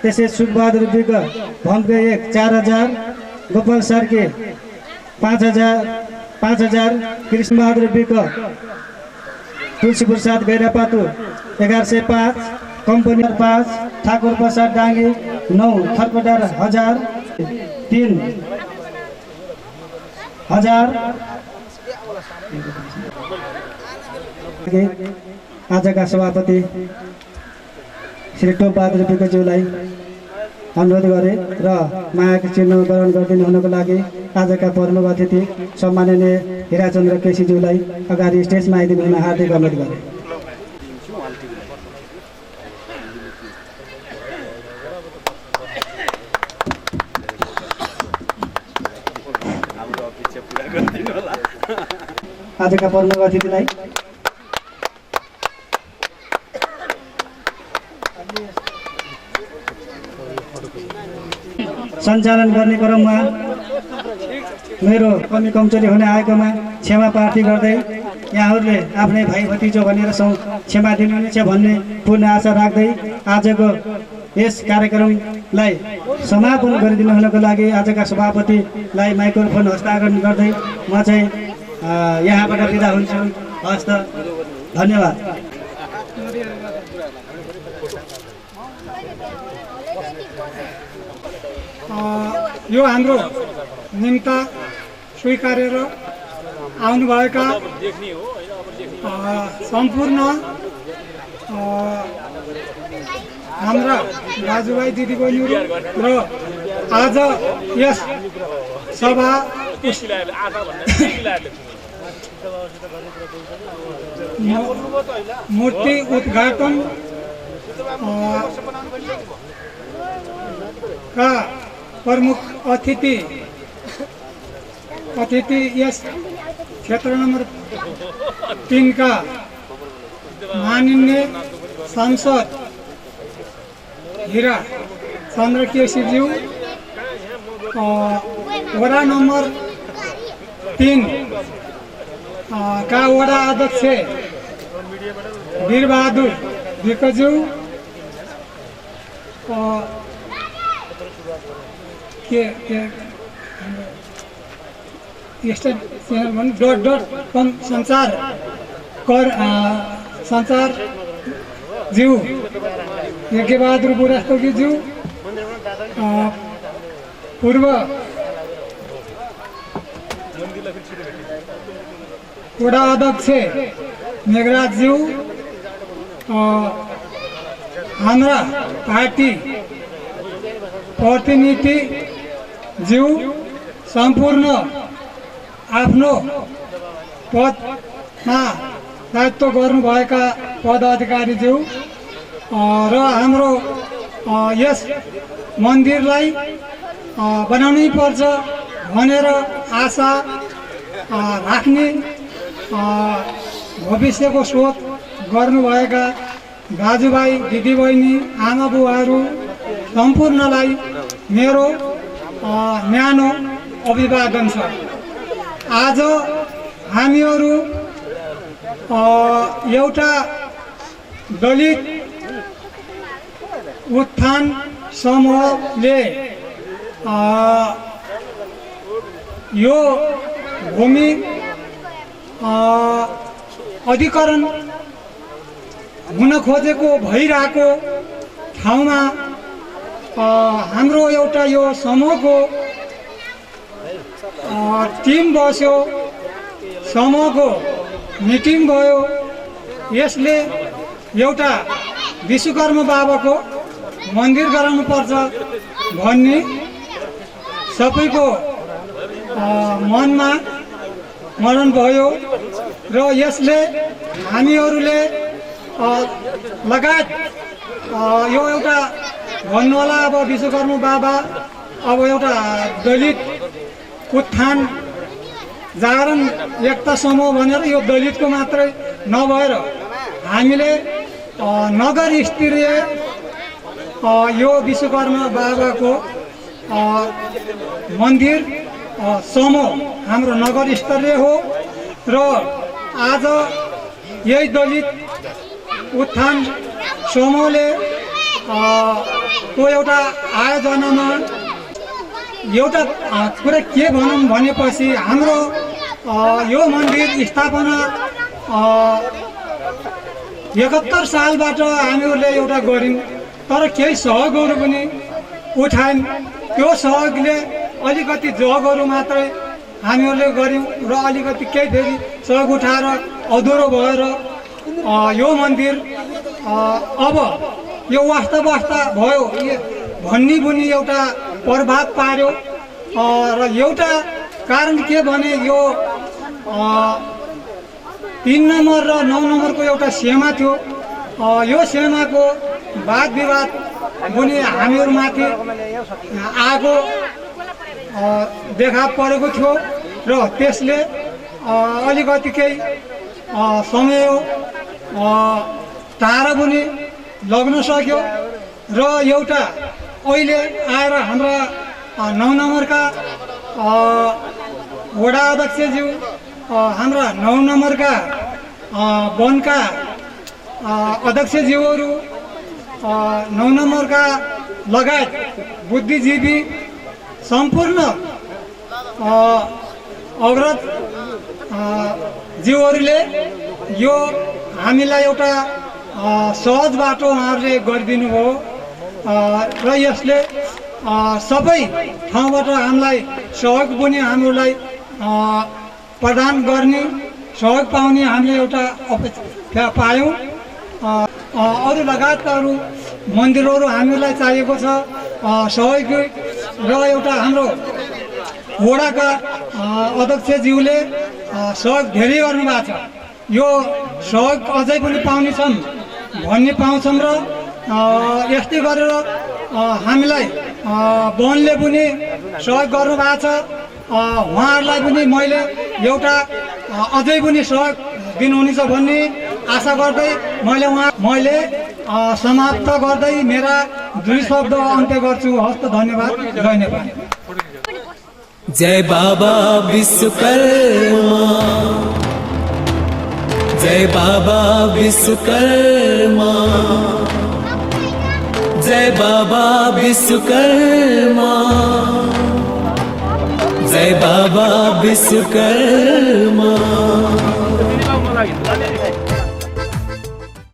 त्यसै सुखबहादुर विक भम्के 1 4000, गोपाल सार्के 5000, कृष्णबहादुर विक तुलसीपुर 7 गैरापातु 1105, कम्पनी 5 ठाकुर प्रसाद डाङ्गे 9 थरपटार 1000 3000 आजका सभापति श्री टोपबहादुर विकज्यूलाई अनुरोध गरे र मायाको चिन्ह ग्रहण गरिदिनु हुनको लागि आजका प्रमुख अतिथि सम्माननीय हिराचन्द्र केसीज्यूलाई अगाडि स्टेजमा आइदिनु हुन हार्दिक अनुरोध गरे। आजका प्रमुख अतिथिलाई सञ्चालन गर्ने क्रममा मेरो कमी कमजोरी हुने आएकोमा क्षमा प्रार्थी गर्दै यहाँहरूले आफ्नै भाइ भतिजो भनेर क्षमा दिनुहुनेछ भन्ने पूर्ण आशा राख्दै आजको यस कार्यक्रमलाई समापन गरिदिनु हुनको लागि आजका सभापतिलाई माइक्रोफोन हस्तान्तरण गर्दै म चाहिँ यहाँबाट बिदा हुन्छु। हस्त धन्यवाद। यो हाम्रो निम्ता स्वीकारेर आउनुभएका सम्पूर्ण हाम्रा दाजुभाइ दिदीबहिनीहरू र आज यस सभा मूर्ति उद्घाटन का प्रमुख अतिथि यस क्षेत्र नंबर 3 का माननीय सांसद हीरा चंद्र केसीज्यू, वडा नंबर 3 का वडा अध्यक्ष वीरबहादुर विकज्यू, .com संचार ज्यू यज्ञबहादुर बुढाथोकी ज्यू, पूर्व वडा अध्यक्ष मेघराज ज्यू, हाम्रा पार्टी प्रतिनिधि ज्यू, सम्पूर्ण आफ्नो पदमा दायित्व गर्नुभएका पदाधिकारीज्यू र हाम्रो यस मन्दिरलाई बनाउनै पर्छ भनेर आशा राख्ने भविष्यको सोच गर्नुभएका दाजुभाइ दिदीबहिनी आमा बुवाहरू सम्पूर्णलाई मेरो न्यानो अभिवादन छ। आज हामीहरू एउटा दलित उत्थान समूहले यो भूमि अधिकरण हुन खोजेको भइरहेको ठाउँमा हाम्रो एउटा यो समूहको टिम बस्यो, समूहको मिटिङ भयो। यसले एउटा विश्वकर्मा बाबाको मन्दिर गराउनुपर्छ भन्ने सबैको मनमा मरण भयो र यसले हामीहरूले लगायत यो एउटा भन्नु होला अब विश्वकर्मा बाबा अब एउटा दलित उत्थान जागरण एकता समूह भनेर यो दलितको मात्रै नभएर हामीले नगर स्तरीय यो विश्वकर्मा बाबाको मन्दिर समूह हाम्रो नगर स्तरीय हो र आज यही दलित उत्थान समूहले को एउटा आयोजनामा एउटा कुरा के भनौँ भनेपछि हाम्रो यो मन्दिर स्थापना 71 सालबाट हामीहरूले एउटा गऱ्यौँ, तर केही सहयोगहरू पनि उठायौँ। त्यो सहयोगले अलिकति जगहरू मात्रै हामीहरूले गऱ्यौँ र अलिकति केही फेरि सहयोग उठाएर अधुरो भएर यो मन्दिर अब यो वास्ता भयो भन्ने पनि एउटा प्रभाव पार्यो। र एउटा कारण के भने यो 3 नम्बर र 9 नम्बरको एउटा सीमा थियो। यो सीमाको वाद विवाद पनि हामीहरूमाथि आगो देखा परेको थियो र त्यसले अलिकति केही समय टाढा पनि लग्न सक्यो र एउटा अहिले आएर हाम्रा 9 नम्बरका वडा अध्यक्षज्यू, हाम्रा 9 नम्बरका वनका अध्यक्षज्यूहरू, 9 नम्बरका लगायत बुद्धिजीवी सम्पूर्ण अग्रज जीवहरूले यो हामीलाई एउटा सहज बाटो उहाँहरूले गरिदिनु भयो र यसले सबै ठाउँबाट हामीलाई सहयोग पनि हामीलाई प्रदान गर्ने, सहयोग पाउने हामीले एउटा अपेक्षा पायौँ। अरू लगायतका अरू मन्दिरहरू हामीलाई चाहिएको छ सहयोग र एउटा हाम्रो वडाका अध्यक्षज्यूले सहयोग धेरै गर्नुभएको छ। यो सहयोग अझै पनि पाउनेछन् भन्ने पाउँछौँ र यस्तै गरेर हामीलाई वनले पनि सहयोग गर्नुभएको छ। उहाँहरूलाई पनि मैले एउटा अझै पनि सहयोग दिनुहुनेछ भन्ने आशा गर्दै मैले समाप्त गर्दै मेरा 2 शब्द अन्त्य गर्छु। हस्त धन्यवाद। जय नेपाल। जय बाबा विश्वकर्मा, जय बाबा विश्वकर्मा, जय बाबा विश्वकर्मा, जय बाबा विश्वकर्मा।